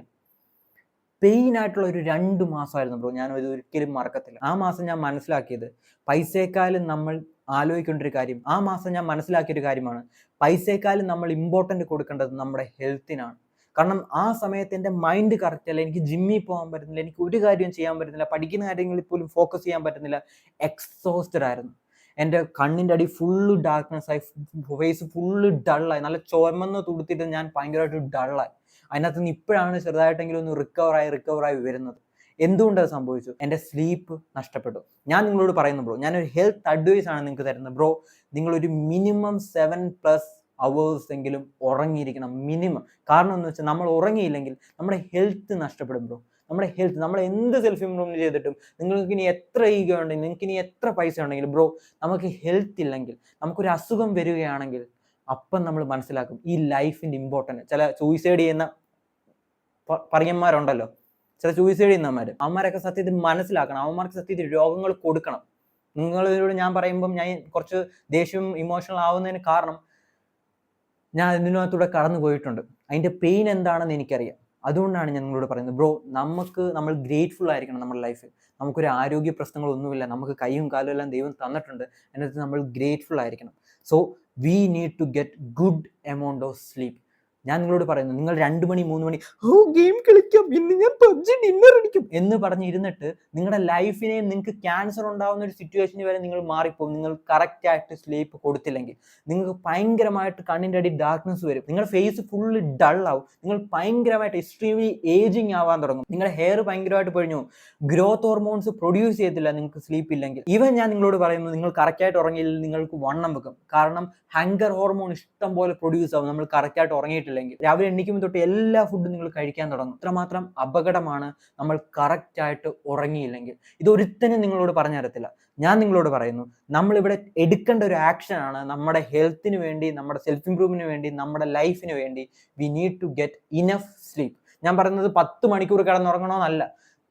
S1: പെയിൻ ആയിട്ടുള്ള ഒരു 2 മാസമായിരുന്നു ബ്രോ. ഞാൻ ഒരിക്കലും മറക്കത്തില്ല. ആ മാസം ഞാൻ മനസ്സിലാക്കിയത് പൈസയെക്കാളും നമ്മൾ ആലോചിക്കേണ്ട ഒരു കാര്യം, ആ മാസം ഞാൻ മനസ്സിലാക്കിയൊരു കാര്യമാണ്, പൈസയെക്കാളും നമ്മൾ ഇമ്പോർട്ടൻ്റ് കൊടുക്കേണ്ടത് നമ്മുടെ ഹെൽത്തിനാണ്. കാരണം ആ സമയത്ത് എൻ്റെ മൈൻഡ് കറക്റ്റ് അല്ല, എനിക്ക് ജിമ്മിൽ പോകാൻ പറ്റുന്നില്ല, എനിക്ക് ഒരു കാര്യവും ചെയ്യാൻ പറ്റുന്നില്ല, പഠിക്കുന്ന കാര്യങ്ങളിൽ പോലും ഫോക്കസ് ചെയ്യാൻ പറ്റുന്നില്ല. എക്സോസ്റ്റഡ് ആയിരുന്നു. എൻ്റെ കണ്ണിൻ്റെ അടി ഫുള്ള് ഡാർക്ക്നെസ് ആയി, ഫേസ് ഫുള്ള് ഡള്ളായി, നല്ല ചുമന്ന് തുടുത്തിട്ട് ഞാൻ ഭയങ്കരമായിട്ട് ഡള്ളായി. അതിനകത്ത് നിന്ന് ഇപ്പോഴാണ് ചെറുതായിട്ടെങ്കിലും ഒന്ന് റിക്കവറായി വരുന്നത്. എന്തുകൊണ്ടത് സംഭവിച്ചു? എൻ്റെ സ്ലീപ്പ് നഷ്ടപ്പെട്ടു. ഞാൻ നിങ്ങളോട് പറയുന്നു ബ്രോ, ഞാനൊരു ഹെൽത്ത് അഡ്വൈസ് ആണ് നിങ്ങൾക്ക് തരുന്നത് ബ്രോ. നിങ്ങളൊരു മിനിമം 7+ അവേഴ്സ് എങ്കിലും ഉറങ്ങിയിരിക്കണം, മിനിമം. കാരണം എന്ന് വെച്ചാൽ നമ്മൾ ഉറങ്ങിയില്ലെങ്കിൽ നമ്മുടെ ഹെൽത്ത് നഷ്ടപ്പെടും ബ്രോ. നമ്മുടെ ഹെൽത്ത്, നമ്മൾ എന്ത് സെൽഫ് ഇംപ്രൂവ്മെന്റ് ചെയ്തിട്ടും നിങ്ങൾക്ക് ഇനി എത്ര ഈഗോ ഉണ്ടെങ്കിൽ, നിങ്ങൾക്ക് ഇനി എത്ര പൈസ ഉണ്ടെങ്കിലും ബ്രോ, നമുക്ക് ഹെൽത്ത് ഇല്ലെങ്കിൽ, നമുക്കൊരു അസുഖം വരികയാണെങ്കിൽ അപ്പം നമ്മൾ മനസ്സിലാക്കും ഈ ലൈഫിൻ്റെ ഇമ്പോർട്ടൻറ്റ്. ചില സൂയിസൈഡ് ചെയ്യുന്ന പയ്യന്മാരുണ്ടല്ലോ, ചില സൂയിസൈഡ് ചെയ്യുന്നവന്മാർ, അവന്മാരൊക്കെ സത്യത്തിൽ മനസ്സിലാക്കണം, അവന്മാർക്ക് സത്യത്തിൽ രോഗങ്ങൾ കൊടുക്കണം. നിങ്ങളോട് ഞാൻ പറയുമ്പം ഞാൻ കുറച്ച് ദേഷ്യം ഇമോഷണൽ ആവുന്നതിന് കാരണം ഞാൻ ഇതിനകത്തൂടെ കടന്നു പോയിട്ടുണ്ട്. അതിൻ്റെ പെയിൻ എന്താണെന്ന് എനിക്കറിയാം. അതുകൊണ്ടാണ് ഞാൻ നിങ്ങളോട് പറയുന്നത് ബ്രോ, നമ്മൾ ഗ്രേറ്റ്ഫുൾ ആയിരിക്കണം നമ്മുടെ ലൈഫിൽ. നമുക്കൊരു ആരോഗ്യ പ്രശ്നങ്ങളൊന്നുമില്ല, നമുക്ക് കൈയും കാലും എല്ലാം ദൈവം തന്നിട്ടുണ്ട്, അതിനകത്ത് നമ്മൾ ഗ്രേറ്റ്ഫുൾ ആയിരിക്കണം. So we need to get good amount of sleep. ഞാൻ നിങ്ങളോട് പറയുന്നു, നിങ്ങൾ 2 മണി 3 മണി ഗെയിം കളിക്കാം, ഇന്ന് ഞാൻ പബ്ജി ഡിന്നർ അടിക്കും എന്ന് പറഞ്ഞിരുന്നിട്ട് നിങ്ങളുടെ ലൈഫിനെ, നിങ്ങൾക്ക് ക്യാൻസർ ഉണ്ടാകുന്ന ഒരു സിറ്റുവേഷന് വരെ നിങ്ങൾ മാറിപ്പോകും. നിങ്ങൾ കറക്റ്റായിട്ട് സ്ലീപ്പ് കൊടുത്തില്ലെങ്കിൽ നിങ്ങൾക്ക് ഭയങ്കരമായിട്ട് കണ്ണിൻ്റെ അടി ഡാർക്ക്നെസ് വരും, നിങ്ങളുടെ ഫേസ് ഫുള്ള് ഡള്ളാവും, നിങ്ങൾ ഭയങ്കരമായിട്ട് എക്സ്ട്രീംലി ഏജിങ് ആവാൻ തുടങ്ങും, നിങ്ങളുടെ ഹെയർ ഭയങ്കരമായിട്ട് പൊഴിഞ്ഞു, ഗ്രോത്ത് ഹോർമോൺസ് പ്രൊഡ്യൂസ് ചെയ്യത്തില്ല നിങ്ങൾക്ക് സ്ലീപ്പ് ഇല്ലെങ്കിൽ. ഈവൻ ഞാൻ നിങ്ങളോട് പറയുന്നു, നിങ്ങൾ കറക്റ്റായിട്ട് ഉറങ്ങിയില്ലെങ്കിൽ നിങ്ങൾക്ക് വണ്ണം വെക്കും. കാരണം ഹങ്കർ ഹോർമോൺ ഇഷ്ടം പോലെ പ്രൊഡ്യൂസ് ആവും നമ്മൾ കറക്റ്റായിട്ട് ഉറങ്ങിയിട്ടില്ല. ഉറങ്ങിയിട്ടില്ലെങ്കിൽ രാവിലെ എണീക്കുമ്പോൾ തൊട്ട് എല്ലാ ഫുഡും നിങ്ങൾ കഴിക്കാൻ തുടങ്ങും. ഇത്രമാത്രം അപകടമാണ് നമ്മൾ കറക്റ്റായിട്ട് ഉറങ്ങിയില്ലെങ്കിൽ. ഇതൊരുത്തനും നിങ്ങളോട് പറഞ്ഞു തരത്തില്ല. ഞാൻ നിങ്ങളോട് പറയുന്നു, നമ്മളിവിടെ എടുക്കേണ്ട ഒരു ആക്ഷനാണ് നമ്മുടെ ഹെൽത്തിന് വേണ്ടി, നമ്മുടെ സെൽഫ് ഇംപ്രൂവ്മെന്റിന് വേണ്ടി, നമ്മുടെ ലൈഫിന് വേണ്ടി we need to get enough sleep. ഞാൻ പറയുന്നത് 10 മണിക്കൂർ കിടന്നുറങ്ങണമെന്നല്ല.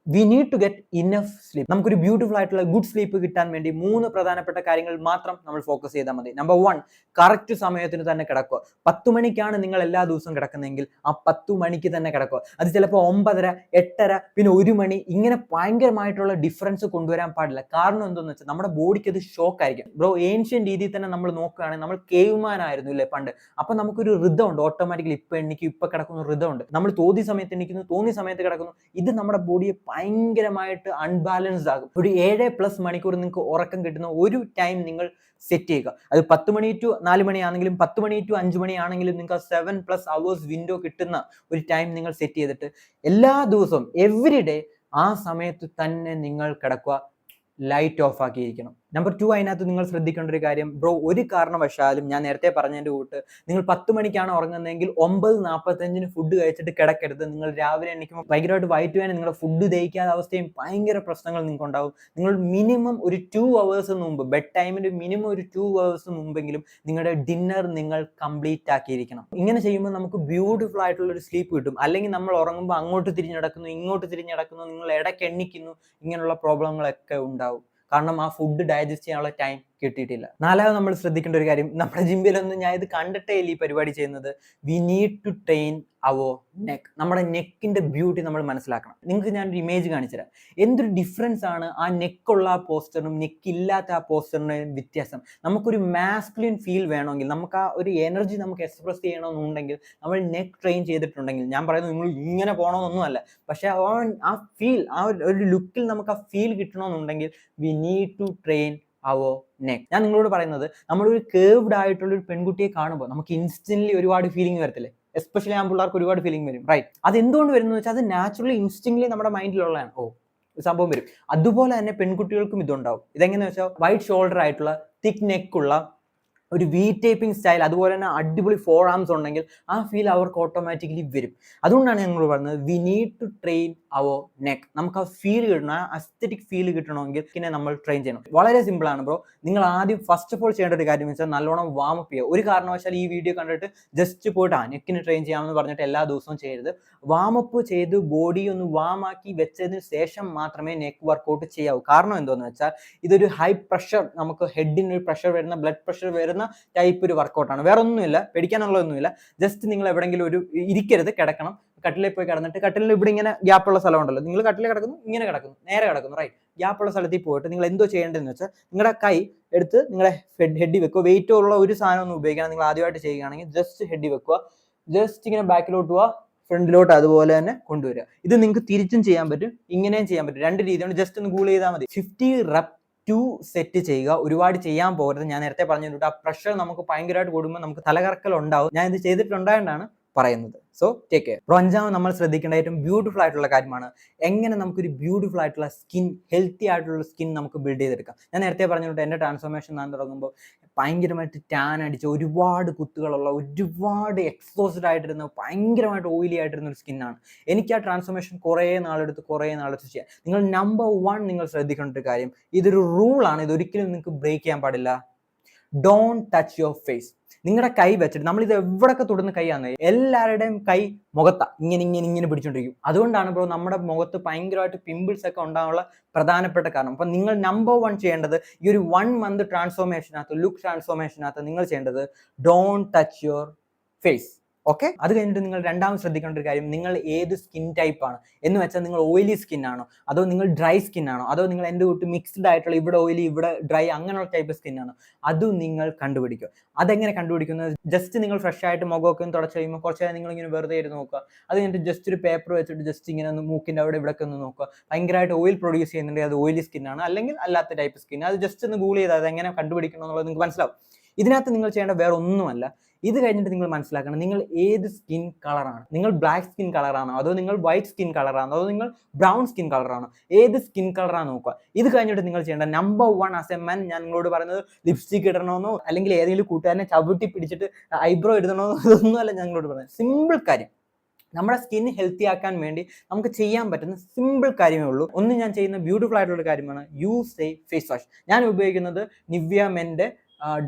S1: We need to get enough sleep. നമുക്കൊരു ബ്യൂട്ടിഫുൾ ആയിട്ടുള്ള ഗുഡ് സ്ലീപ്പ് കിട്ടാൻ വേണ്ടി 3 പ്രധാനപ്പെട്ട കാര്യങ്ങൾ മാത്രം നമ്മൾ ഫോക്കസ് ചെയ്താൽ മതി. നമ്പർ 1, കറക്റ്റ് സമയത്തിന് തന്നെ കിടക്കുക. 10 മണിക്കാണ് നിങ്ങൾ എല്ലാ ദിവസവും കിടക്കുന്നതെങ്കിൽ ആ 10 മണിക്ക് തന്നെ കിടക്കുക. അത് ചിലപ്പോൾ 9:30, 8:30, പിന്നെ 1 മണി, ഇങ്ങനെ ഭയങ്കരമായിട്ടുള്ള ഡിഫറൻസ് കൊണ്ടുവരാൻ പാടില്ല. കാരണം എന്തെന്ന് വെച്ചാൽ നമ്മുടെ ബോഡിക്ക് അത് ഷോക്ക് ആയിരിക്കും. ബ്രോ, ഏൻഷ്യൻ രീതിയിൽ തന്നെ നമ്മൾ നോക്കുകയാണെങ്കിൽ നമ്മൾ കേവ്മാൻ ആയിരുന്നു ഇല്ലേ പണ്ട്. അപ്പൊ നമുക്കൊരു ഋതം ഉണ്ട്, ഓട്ടോമാറ്റിക്കലി ഇപ്പൊ എണ്ണിക്കും ഇപ്പൊ കിടക്കുന്ന ഋതം ഉണ്ട്. നമ്മൾ തോന്നിയ സമയത്ത് എണ്ണിക്കുന്നു, തോന്നിയ സമയത്ത് കിടക്കുന്നു. ഇത് നമ്മുടെ ബോഡിയെ ഭയങ്കരമായിട്ട് അൺബാലൻസ്ഡ് ആകും. ഒരു 7+ മണിക്കൂർ നിങ്ങൾക്ക് ഉറക്കം കിട്ടുന്ന ഒരു ടൈം നിങ്ങൾ സെറ്റ് ചെയ്യുക. അത് 10 മണി ടു 4 മണി ആണെങ്കിലും 10 മണി ടു 5 മണി ആണെങ്കിലും നിങ്ങൾക്ക് 7+ hours വിൻഡോ കിട്ടുന്ന ഒരു ടൈം നിങ്ങൾ സെറ്റ് ചെയ്തിട്ട് എല്ലാ ദിവസവും എവറി ഡേ ആ സമയത്ത് തന്നെ നിങ്ങൾ കിടക്കുക. Light of ആക്കിയിരിക്കണം. നമ്പർ 2, അതിനകത്ത് നിങ്ങൾ ശ്രദ്ധിക്കേണ്ട ഒരു കാര്യം, ബ്രോ, ഒരു കാരണവശാലും ഞാൻ നേരത്തെ പറഞ്ഞതിന്റെ കൂട്ട് നിങ്ങൾ 10 മണിക്കാണ് ഉറങ്ങുന്നതെങ്കിൽ 9:45 ഫുഡ് കഴിച്ചിട്ട് കിടക്കരുത്. നിങ്ങൾ രാവിലെ എണീക്കുമ്പോൾ ഭയങ്കരമായിട്ട് വയറ്റ് വേദന, നിങ്ങളുടെ ഫുഡ് ദഹിക്കാത്ത അവസ്ഥയും ഭയങ്കര പ്രശ്നങ്ങൾ നിങ്ങൾക്ക് ഉണ്ടാവും. നിങ്ങൾ മിനിമം ഒരു 2 hours മുമ്പ്, ബെഡ് ടൈമിന് മിനിമം ഒരു 2 hours മുമ്പെങ്കിലും നിങ്ങളുടെ ഡിന്നർ നിങ്ങൾ കംപ്ലീറ്റ് ആക്കിയിരിക്കണം. ഇങ്ങനെ ചെയ്യുമ്പോൾ നമുക്ക് ബ്യൂട്ടിഫുൾ ആയിട്ടുള്ള ഒരു സ്ലീപ്പ് കിട്ടും. അല്ലെങ്കിൽ നമ്മൾ ഉറങ്ങുമ്പോൾ അങ്ങോട്ട് തിരിഞ്ഞ് നടക്കുന്നു, ഇങ്ങോട്ട് തിരിഞ്ഞ് നടക്കുന്നു, നിങ്ങൾ ഇടയ്ക്ക് എണ്ണിക്കുന്നു, ഇങ്ങനെയുള്ള പ്രോബ്ലങ്ങളൊക്കെ ഉണ്ടാവും. കാരണം ആ ഫുഡ് ഡൈജസ്റ്റ് ചെയ്യാനുള്ള ടൈം കിട്ടിയിട്ടില്ല. 4ാമത് നമ്മൾ ശ്രദ്ധിക്കേണ്ട ഒരു കാര്യം, നമ്മുടെ ജിമ്മിലൊന്നും ഞാൻ ഇത് കണ്ടിട്ടേ ഇല്ല ഈ പരിപാടി ചെയ്യുന്നത്. We need to train our neck. നമ്മുടെ നെക്കിന്റെ ബ്യൂട്ടി നമ്മൾ മനസ്സിലാക്കണം. നിങ്ങൾക്ക് ഞാനൊരു ഇമേജ് കാണിച്ചുതരാം. എന്തൊരു ഡിഫറൻസ് ആണ് ആ നെക്കുള്ള ആ പോസ്റ്ററിനും നെക്കില്ലാത്ത ആ പോസ്റ്ററിനും വ്യത്യാസം. നമുക്കൊരു മാസ്കുലിൻ ഫീൽ വേണമെങ്കിൽ, നമുക്ക് ആ ഒരു എനർജി നമുക്ക് എക്സ്പ്രസ് ചെയ്യണമെന്നുണ്ടെങ്കിൽ, നമ്മൾ നെക്ക് ട്രെയിൻ ചെയ്തിട്ടുണ്ടെങ്കിൽ, ഞാൻ പറയുന്നത് നിങ്ങൾ ഇങ്ങനെ പോകണമെന്നൊന്നുമല്ല, പക്ഷെ ആ ഫീൽ, ആ ഒരു ലുക്കിൽ നമുക്ക് ആ ഫീൽ കിട്ടണമെന്നുണ്ടെങ്കിൽ we need to train our neck. ഞാൻ നിങ്ങളോട് പറയുന്നത്, നമ്മളൊരു കേർവ്ഡ് ആയിട്ടുള്ള ഒരു പെൺകുട്ടിയെ കാണുമ്പോൾ നമുക്ക് ഇൻസ്റ്റന്റ്ലി ഒരുപാട് ഫീലിംഗ് വരത്തില്ലേ? എസ്പെഷ്യലി ആ പിള്ളേർക്ക് ഒരുപാട് ഫീലിംഗ് വരും, റൈറ്റ്? അത് എന്തുകൊണ്ട് വരുന്നത് വെച്ചാൽ അത് നാച്ചുറലി ഇൻസ്റ്റിങ്ക്ട്ലി നമ്മുടെ മൈൻഡിലുള്ളതാണ്. സംഭവം വരും. അതുപോലെ തന്നെ പെൺകുട്ടികൾക്കും ഇതുണ്ടാവും. ഇതെങ്ങനെയാണെന്ന് വെച്ചാൽ വൈഡ് ഷോൾഡർ ആയിട്ടുള്ള തിക്ക് നെക്കുള്ള ഒരു വി ടൈപ്പിംഗ് സ്റ്റൈൽ, അതുപോലെ തന്നെ അടിപൊളി 4 arms ഉണ്ടെങ്കിൽ ആ ഫീൽ അവർക്ക് ഓട്ടോമാറ്റിക്കലി വരും. അതുകൊണ്ടാണ് ഞങ്ങൾ പറഞ്ഞത് we need to train our neck. നമുക്ക് ആ ഫീൽ കിട്ടണം, ആ അസ്തെറ്റിക് ഫീൽ കിട്ടണമെങ്കിൽ പിന്നെ നമ്മൾ ട്രെയിൻ ചെയ്യണം. വളരെ സിമ്പിൾ ആണ് ബ്രോ. നിങ്ങൾ ആദ്യം ഫസ്റ്റ് ഓഫ് ഓൾ ചെയ്യേണ്ട ഒരു കാര്യം വെച്ചാൽ നല്ലോണം വാം അപ്പ് ചെയ്യുക. ഒരു കാരണവശാൽ ഈ വീഡിയോ കണ്ടിട്ട് ജസ്റ്റ് പോയിട്ട് നെക്കിന് ട്രെയിൻ ചെയ്യാമെന്ന് പറഞ്ഞിട്ട് എല്ലാ ദിവസവും ചെയ്യരുത്. വാം അപ്പ് ചെയ്ത് ബോഡി ഒന്ന് വാം ആക്കി വെച്ചതിന് ശേഷം മാത്രമേ നെക്ക് വർക്കൗട്ട് ചെയ്യാവൂ. കാരണം എന്താണെന്ന് വെച്ചാൽ ഇതൊരു ഹൈ പ്രഷർ, നമുക്ക് ഹെഡിന് ഒരു പ്രഷർ വരുന്ന, ബ്ലഡ് പ്രഷർ വരുന്ന ടൈപ്പ് ഒരു വർക്കൗട്ടാണ്. വേറെ ഒന്നുമില്ല, പേടിക്കാനുള്ളതൊന്നുമില്ല. ജസ്റ്റ് നിങ്ങൾ എവിടെയെങ്കിലും ഒരു ഇരിക്കരുത്, കിടക്കണം. കട്ടിലിൽ പോയി കിടന്നിട്ട്, കട്ടിലിൽ ഇവിടെ ഇങ്ങനെ ഗ്യാപ്പുള്ള സ്ഥലം ഉണ്ടല്ലോ, നിങ്ങൾ കട്ടിലിൽ കിടക്കുന്നു, ഇങ്ങനെ കിടക്കുന്നു, നേരെ കിടക്കുന്നു, റൈറ്റ്? ഗ്യാപ്പുള്ള സ്ഥലത്തിൽ പോയിട്ട് നിങ്ങൾ എന്തോ ചെയ്യേണ്ടതെന്ന് വെച്ചാൽ നിങ്ങളുടെ കൈ എടുത്ത് നിങ്ങളുടെ ഹെഡിൽ വെക്കുക. വെയിറ്റ് ഉള്ള ഒരു സാധനം ഒന്നും ഉപയോഗിക്കണം. നിങ്ങൾ ആദ്യമായിട്ട് ചെയ്യുകയാണെങ്കിൽ ജസ്റ്റ് ഹെഡിൽ വെക്കുക, ജസ്റ്റ് ഇങ്ങനെ ബാക്കിലോട്ട് പോവുക, ഫ്രണ്ടിലോട്ട് അതുപോലെ തന്നെ കൊണ്ടുവരിക. ഇത് നിങ്ങൾക്ക് തിരിച്ചും ചെയ്യാൻ പറ്റും, ഇങ്ങനെയും ചെയ്യാൻ പറ്റും. 2 രീതിയാണ്. ജസ്റ്റ് ഒന്ന് ഗൂഗിൾ ചെയ്താൽ മതി. 50 rep 2 സെറ്റ് ചെയ്യുക. ഒരുപാട് ചെയ്യാൻ പോകരുത്. ഞാൻ നേരത്തെ പറഞ്ഞിട്ടുണ്ട്, ആ പ്രഷർ നമുക്ക് ഭയങ്കരമായിട്ട് കൂടുമ്പോൾ നമുക്ക് തലകറക്കൽ ഉണ്ടാവും. ഞാൻ ഇത് ചെയ്തിട്ടുണ്ടായതുകൊണ്ടാണ് പറയുന്നത്. So take care. 5ാമത് നമ്മൾ ശ്രദ്ധിക്കേണ്ട ഏറ്റവും ബ്യൂട്ടിഫുൾ ആയിട്ടുള്ള കാര്യമാണ് എങ്ങനെ നമുക്കൊരു ബ്യൂട്ടിഫുൾ ആയിട്ടുള്ള സ്കിൻ, ഹെൽത്തി ആയിട്ടുള്ള സ്കിൻ നമുക്ക് ബിൽഡ് ചെയ്തെടുക്കാം. ഞാൻ നേരത്തെ പറഞ്ഞിട്ടുണ്ട്, എൻ്റെ ട്രാൻസ്ഫോർമേഷൻ ഞാൻ തുടങ്ങുമ്പോൾ ഭയങ്കരമായിട്ട് ടാൻ അടിച്ച, ഒരുപാട് കുത്തുകളുള്ള, ഒരുപാട് എക്സ്പോസ്ഡ് ആയിട്ടിരുന്ന, ഭയങ്കരമായിട്ട് ഓയിലി ആയിട്ടിരുന്ന ഒരു സ്കിന്നാണ്. എനിക്ക് ആ ട്രാൻസ്ഫോർമേഷൻ കുറേ നാളെടുത്ത് ചെയ്യാം. നിങ്ങൾ നമ്പർ 1 നിങ്ങൾ ശ്രദ്ധിക്കേണ്ട ഒരു കാര്യം, ഇതൊരു റൂളാണ്, ഇതൊരിക്കലും നിങ്ങൾക്ക് ബ്രേക്ക് ചെയ്യാൻ പാടില്ല. Don't touch your face. നിങ്ങളുടെ കൈ വെച്ചിട്ട്, നമ്മളിത് എവിടെയൊക്കെ തൊടുന്ന കൈയാണ്, എല്ലാവരുടെയും കൈ മുഖത്താ ഇങ്ങനെ പിടിച്ചോണ്ടിരിക്കും. അതുകൊണ്ടാണ് ബ്രോ നമ്മുടെ മുഖത്ത് ഭയങ്കരമായിട്ട് പിമ്പിൾസ് ഒക്കെ ഉണ്ടാകാനുള്ള പ്രധാനപ്പെട്ട കാരണം. അപ്പൊ നിങ്ങൾ നമ്പർ 1 ചെയ്യേണ്ടത്, ഈ ഒരു 1 month ട്രാൻസ്ഫോർമേഷനകത്ത്, ലുക്ക് ട്രാൻസ്ഫോർമേഷനകത്ത് നിങ്ങൾ ചെയ്യേണ്ടത് don't touch your face. Okay? അത് കഴിഞ്ഞിട്ട് നിങ്ങൾ 2ാമത് ശ്രദ്ധിക്കേണ്ട ഒരു കാര്യം, നിങ്ങൾ ഏത് സ്കിൻ ടൈപ്പ് ആണ് എന്ന് വെച്ചാൽ, നിങ്ങൾ ഓയിലി സ്കിൻ ആണോ, അതോ നിങ്ങൾ ഡ്രൈ സ്കിൻ ആണോ, അതോ നിങ്ങൾ എൻ്റെ കൂട്ട് മിക്സ്ഡ് ആയിട്ടുള്ള ഇവിടെ ഓയിലി ഇവിടെ ഡ്രൈ അങ്ങനെയുള്ള ടൈപ്പ് സ്കിൻ ആണോ, അതും നിങ്ങൾ കണ്ടുപിടിക്കുക. അതെങ്ങനെ കണ്ടുപിടിക്കുന്നത്? ജസ്റ്റ് നിങ്ങൾ ഫ്രഷ് ആയിട്ട് മുഖമൊക്കെ ഒന്ന് തുടച്ച് കഴിയുമ്പോൾ കുറച്ച് നേരം നിങ്ങൾ ഇങ്ങനെ വെറുതെ ഇരുന്ന് നോക്കുക. അത് കഴിഞ്ഞിട്ട് ജസ്റ്റ് ഒരു പേപ്പർ വെച്ചിട്ട് ജസ്റ്റ് ഇങ്ങനെ ഒന്ന് മൂക്കിൻ്റെ അവിടെ ഇവിടെയൊക്കെ ഒന്ന് നോക്കുക. ഭയങ്കരമായിട്ട് ഓയിൽ പ്രൊഡ്യൂസ് ചെയ്യുന്നുണ്ടെങ്കിൽ അത് ഓയിലി സ്കിൻ ആണ്, അല്ലെങ്കിൽ അല്ലാത്ത ടൈപ്പ് സ്കിൻ. അത് ജസ്റ്റ് ഒന്ന് ഗൂഗിൾ ചെയ്താൽ അതെങ്ങനെ കണ്ടുപിടിക്കണം എന്നുള്ളത് നിങ്ങൾക്ക് മനസ്സിലാവും. ഇതിനകത്ത് നിങ്ങൾ ചെയ്യേണ്ട വേറെ ഒന്നുമല്ല, ഇത് കഴിഞ്ഞിട്ട് നിങ്ങൾ മനസ്സിലാക്കണം നിങ്ങൾ ഏത് സ്കിൻ കളറാണ്. നിങ്ങൾ ബ്ലാക്ക് സ്കിൻ കളറാണോ, അതോ നിങ്ങൾ വൈറ്റ് സ്കിൻ കളറാണോ, അതോ നിങ്ങൾ ബ്രൗൺ സ്കിൻ കളറാണോ, ഏത് സ്കിൻ കളറാണ് നോക്കുക. ഇത് കഴിഞ്ഞിട്ട് നിങ്ങൾ ചെയ്യേണ്ട നമ്പർ 1 ആസ് എ മെൻ ഞാൻ നിങ്ങളോട് പറയുന്നത് ലിപ്സ്റ്റിക് ഇടണമെന്നോ അല്ലെങ്കിൽ ഏതെങ്കിലും കൂട്ടുകാരനെ ചവിട്ടി പിടിച്ചിട്ട് ഐബ്രോ ഇടണമെന്നോ ഇതൊന്നുമല്ല ഞാൻ നിങ്ങളോട് പറയുന്നത്. സിമ്പിൾ കാര്യം, നമ്മുടെ സ്കിൻ ഹെൽത്തി ആക്കാൻ വേണ്ടി നമുക്ക് ചെയ്യാൻ പറ്റുന്ന സിമ്പിൾ കാര്യമേ ഉള്ളൂ. ഒന്ന് ഞാൻ ചെയ്യുന്ന ബ്യൂട്ടിഫുൾ ആയിട്ടുള്ള കാര്യമാണ് യൂസ് എ ഫേസ് വാഷ്. ഞാൻ ഉപയോഗിക്കുന്നത് നിവ്യ മെൻ്റെ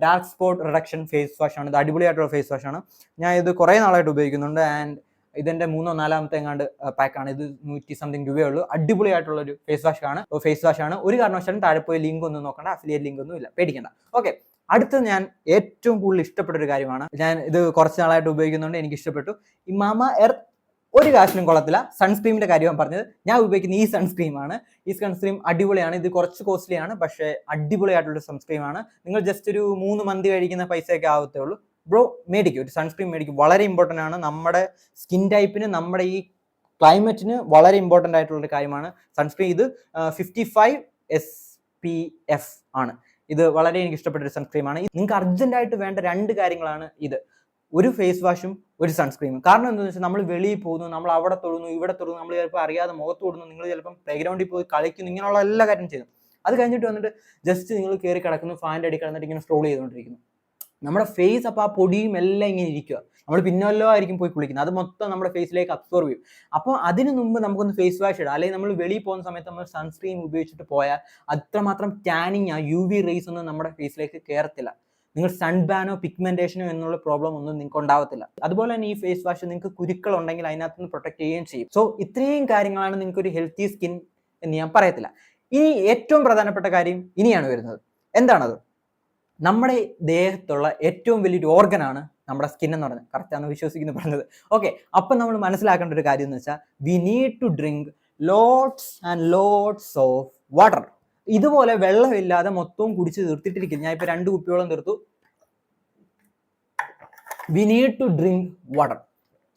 S1: dark spot reduction face wash ആണ്. ഇത് അടിപൊളിയായിട്ടുള്ള ഫേസ് വാഷ് ആണ്. ഞാൻ ഇത് കുറേ നാളായിട്ട് ഉപയോഗിക്കുന്നുണ്ട്. ആൻഡ് ഇതിൻ്റെ 3-ോ 4-ാമത്തെ എങ്ങാണ്ട് പാക്കാണ്. ഇത് 100 സംതിങ് രൂപയേ ഉള്ളൂ. അടിപൊളിയായിട്ടുള്ള ഒരു ഫേസ് വാഷ് ആണ്. ഒരു കാരണവശാലും താഴെ പോയി ലിങ്ക് ഒന്നും നോക്കണ്ട, അഫിലിയേറ്റ് ലിങ്ക് ഒന്നും ഇല്ല, പേടിക്കണ്ട. ഓക്കെ, അടുത്ത് ഞാൻ ഏറ്റവും കൂടുതൽ ഇഷ്ടപ്പെട്ട ഒരു കാര്യമാണ്. ഞാൻ ഇത് കുറച്ച് നാളായിട്ട് ഉപയോഗിക്കുന്നുണ്ട്, എനിക്ക് ഇഷ്ടപ്പെട്ടു. ഈ മാമ എർത്ത് ഒരു കാശിനും കൊള്ളത്തില്ല. സൺസ്ക്രീമിന്റെ കാര്യമാണ് പറഞ്ഞത്. ഞാൻ ഉപയോഗിക്കുന്ന ഈ സൺസ്ക്രീമാണ്. ഈ സൺസ്ക്രീം അടിപൊളിയാണ്. ഇത് കുറച്ച് കോസ്റ്റ്ലിയാണ്, പക്ഷേ അടിപൊളിയായിട്ടുള്ള സൺസ്ക്രീമാണ്. നിങ്ങൾ ജസ്റ്റ് ഒരു 3 മന്തി കഴിക്കുന്ന പൈസയൊക്കെ ആവത്തേ ഉള്ളൂ. ബ്രോ മേടിക്കും, ഒരു സൺസ്ക്രീം മേടിക്കും. വളരെ ഇമ്പോർട്ടൻ്റ് ആണ് നമ്മുടെ സ്കിൻ ടൈപ്പിന്, നമ്മുടെ ഈ ക്ലൈമറ്റിന് വളരെ ഇമ്പോർട്ടൻ്റ് ആയിട്ടുള്ളൊരു കാര്യമാണ് സൺസ്ക്രീൻ. ഇത് 55 SPF ആണ്. ഇത് വളരെ എനിക്ക് ഇഷ്ടപ്പെട്ട ഒരു സൺസ്ക്രീമാണ്. നിങ്ങൾക്ക് അർജന്റായിട്ട് വേണ്ട 2 കാര്യങ്ങളാണ് ഇത്: ഒരു ഫേസ് വാഷും ഒരു സൺസ്ക്രീമും. കാരണം എന്താണെന്ന് വെച്ചാൽ നമ്മൾ വെളിയിൽ പോകുന്നു, നമ്മൾ അവിടെ തൊടുന്നു, ഇവിടെ തൊടുന്നു, നമ്മൾ ചിലപ്പോൾ അറിയാതെ മുഖത്ത് തൊടുന്നു, നിങ്ങൾ ചിലപ്പം പ്ലേഗ്രൗണ്ടിൽ പോയി കളിക്കുന്നു, ഇങ്ങനെയുള്ള എല്ലാ കാര്യം ചെയ്യുന്നു. അത് കഴിഞ്ഞിട്ട് വന്നിട്ട് ജസ്റ്റ് നിങ്ങൾ കയറി കിടക്കുന്നു, ഫാൻ്റെ അടി കിടന്നിട്ട് ഇങ്ങനെ സ്ക്രോൾ ചെയ്തുകൊണ്ടിരിക്കുന്നു. നമ്മുടെ ഫേസ് അപ്പോൾ ആ പൊടിയും എല്ലാം ഇങ്ങനെ ഇരിക്കുക. നമ്മൾ പിന്നല്ലോ ആയിരിക്കും പോയി കുളിക്കുന്നത്, അത് മൊത്തം നമ്മുടെ ഫേസിലേക്ക് അബ്സോർവ് ചെയ്യും. അപ്പോൾ അതിന് മുമ്പ് നമുക്കൊന്ന് ഫേസ് വാഷ് ഇടാം. അല്ലെങ്കിൽ നമ്മൾ വെളിയിൽ പോകുന്ന സമയത്ത് നമ്മൾ സൺസ്ക്രീൻ ഉപയോഗിച്ചിട്ട് പോയാൽ അത്രമാത്രം ടാനിങ് UV റേസ് ഒന്നും നമ്മുടെ ഫേസിലേക്ക് കയറത്തില്ല. നിങ്ങൾ സൺബാനോ പിഗ്മെന്റേഷനോ എന്നുള്ള പ്രോബ്ലം ഒന്നും നിങ്ങൾക്ക് ഉണ്ടാവത്തില്ല. അതുപോലെ തന്നെ ഈ ഫേസ് വാഷ് നിങ്ങൾക്ക് കുരുക്കൾ ഉണ്ടെങ്കിൽ അതിനകത്ത് നിന്ന് പ്രൊട്ടക്ട് ചെയ്യുകയും ചെയ്യും. സോ ഇത്രയും കാര്യങ്ങളാണ് നിങ്ങൾക്ക് ഒരു ഹെൽത്തി സ്കിൻ എന്ന് ഞാൻ പറയത്തില്ല. ഇനി ഏറ്റവും പ്രധാനപ്പെട്ട കാര്യം ഇനിയാണ് വരുന്നത്. എന്താണത്? നമ്മുടെ ദേഹത്തുള്ള ഏറ്റവും വലിയൊരു ഓർഗനാണ് നമ്മുടെ സ്കിൻ എന്ന് പറയുന്നത്. കറക്റ്റാണെന്ന് വിശ്വസിക്കുന്നു പറഞ്ഞത്. ഓക്കെ, അപ്പം നമ്മൾ മനസ്സിലാക്കേണ്ട ഒരു കാര്യം എന്ന് വെച്ചാൽ we need to drink lots and lots of water. ഇതുപോലെ വെള്ളമില്ലാതെ മൊത്തവും കുടിച്ച് തീർത്തിട്ടിരിക്കും. ഞാൻ ഇപ്പോൾ 2 കുപ്പിയോളം തീർത്തു. We need to drink water.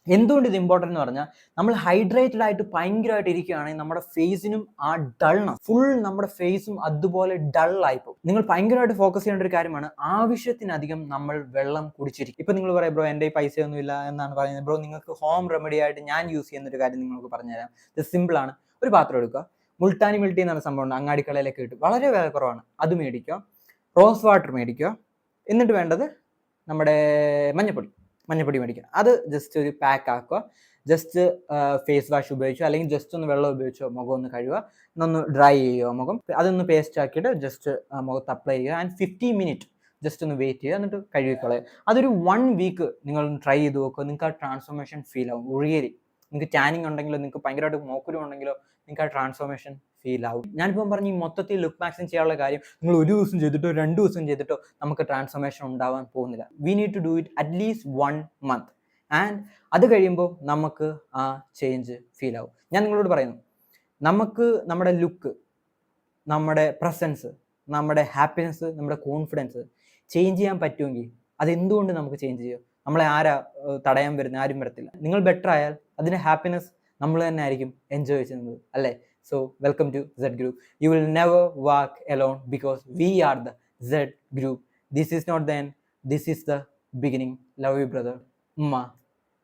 S1: എന്തുകൊണ്ട് ഇത് ഇമ്പോർട്ടൻ്റ് എന്ന് പറഞ്ഞാൽ നമ്മൾ ഹൈഡ്രേറ്റഡ് ആയിട്ട് ഭയങ്കരമായിട്ട് ഇരിക്കുകയാണെങ്കിൽ നമ്മുടെ ഫേസിനും ആ ഡൾനെസ്, ഫുൾ നമ്മുടെ ഫേസും അതുപോലെ ഡള്ളായിപ്പോൾ. നിങ്ങൾ ഭയങ്കരമായിട്ട് ഫോക്കസ് ചെയ്യേണ്ട ഒരു കാര്യമാണ് ആവശ്യത്തിനധികം നമ്മൾ വെള്ളം കുടിച്ചിരിക്കും. ഇപ്പം നിങ്ങൾ പറയാം ബ്രോ എൻ്റെ പൈസയൊന്നും ഇല്ല എന്നാണ് പറയുന്നത്. ബ്രോ നിങ്ങൾക്ക് ഹോം റെമഡി ആയിട്ട് ഞാൻ യൂസ് ചെയ്യുന്ന ഒരു കാര്യം നിങ്ങൾക്ക് പറഞ്ഞുതരാം. ഇത് സിമ്പിളാണ്. ഒരു പാത്രം എടുക്കുക, മുൾട്ടാനി മിൽട്ടി എന്ന് പറഞ്ഞ സംഭവമുണ്ട്, അങ്ങാടിക്കടയിലൊക്കെ കിട്ടും, വളരെ വില കുറവാണ്. അത് മേടിക്കുക. റോസ് വാട്ടർ മേടിക്കുക. എന്നിട്ട് വേണ്ടത് നമ്മുടെ മഞ്ഞപ്പൊടി മേടിക്കുക. അത് ജസ്റ്റ് ഒരു പാക്ക് ആക്കുക. ജസ്റ്റ് ഫേസ് വാഷ് ഉപയോഗിച്ചോ അല്ലെങ്കിൽ ജസ്റ്റ് ഒന്ന് വെള്ളം ഉപയോഗിച്ചോ മുഖം ഒന്ന് കഴുകുക, ഒന്ന് ഡ്രൈ ചെയ്യുക മുഖം. അതൊന്ന് പേസ്റ്റ് ആക്കിയിട്ട് ജസ്റ്റ് മുഖത്ത് അപ്ലൈ ചെയ്യുക. ആൻഡ് 15 മിനിറ്റ് ജസ്റ്റ് ഒന്ന് വെയിറ്റ് ചെയ്യുക, എന്നിട്ട് കഴുകിക്കളയുക. അതൊരു 1 വീക്ക് നിങ്ങൾ ട്രൈ ചെയ്ത് നോക്കുക. നിങ്ങൾക്ക് ആ ട്രാൻസ്ഫോർമേഷൻ ഫീൽ ആവും. റിയലി നിങ്ങൾക്ക് ടാനിങ് ഉണ്ടെങ്കിലോ നിങ്ങൾക്ക് ഭയങ്കരമായിട്ട് മോക്കുരു ഉണ്ടെങ്കിലോ നിങ്ങൾക്ക് ആ ട്രാൻസ്ഫോർമേഷൻ ഫീൽ ആവും. ഞാനിപ്പം പറഞ്ഞ ഈ മൊത്തത്തിൽ ലുക്ക് മാക്സിൻ ചെയ്യാനുള്ള കാര്യം നിങ്ങൾ 1 ദിവസം ചെയ്തിട്ടോ 2 ദിവസം ചെയ്തിട്ടോ നമുക്ക് ട്രാൻസ്ഫോർമേഷൻ ഉണ്ടാവാൻ പോകുന്നില്ല. We need to do it at least 1 month. And അത് കഴിയുമ്പോൾ നമുക്ക് ആ ചേഞ്ച് ഫീൽ ആവും. ഞാൻ നിങ്ങളോട് പറയുന്നു, നമുക്ക് നമ്മുടെ ലുക്ക്, നമ്മുടെ പ്രസൻസ്, നമ്മുടെ ഹാപ്പിനെസ്, നമ്മുടെ കോൺഫിഡൻസ് ചേഞ്ച് ചെയ്യാൻ പറ്റുമെങ്കിൽ അതെന്തുകൊണ്ട് നമുക്ക് ചേഞ്ച് ചെയ്യും? നമ്മളെ തടയാൻ വരുന്ന ആരും വരത്തില്ല. നിങ്ങൾ ബെറ്റർ ആയാൽ അതിൻ്റെ ഹാപ്പിനെസ് നമ്മൾ തന്നെ ആയിരിക്കും എൻജോയ് ചെയ്യുന്നത്, അല്ലേ? So welcome to Z Group. You will never walk alone because we are the Z Group. This is not the end. This is the beginning. Love you brother.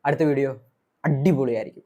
S1: അടുത്ത വീഡിയോ അടിപൊളിയായിരിക്കും.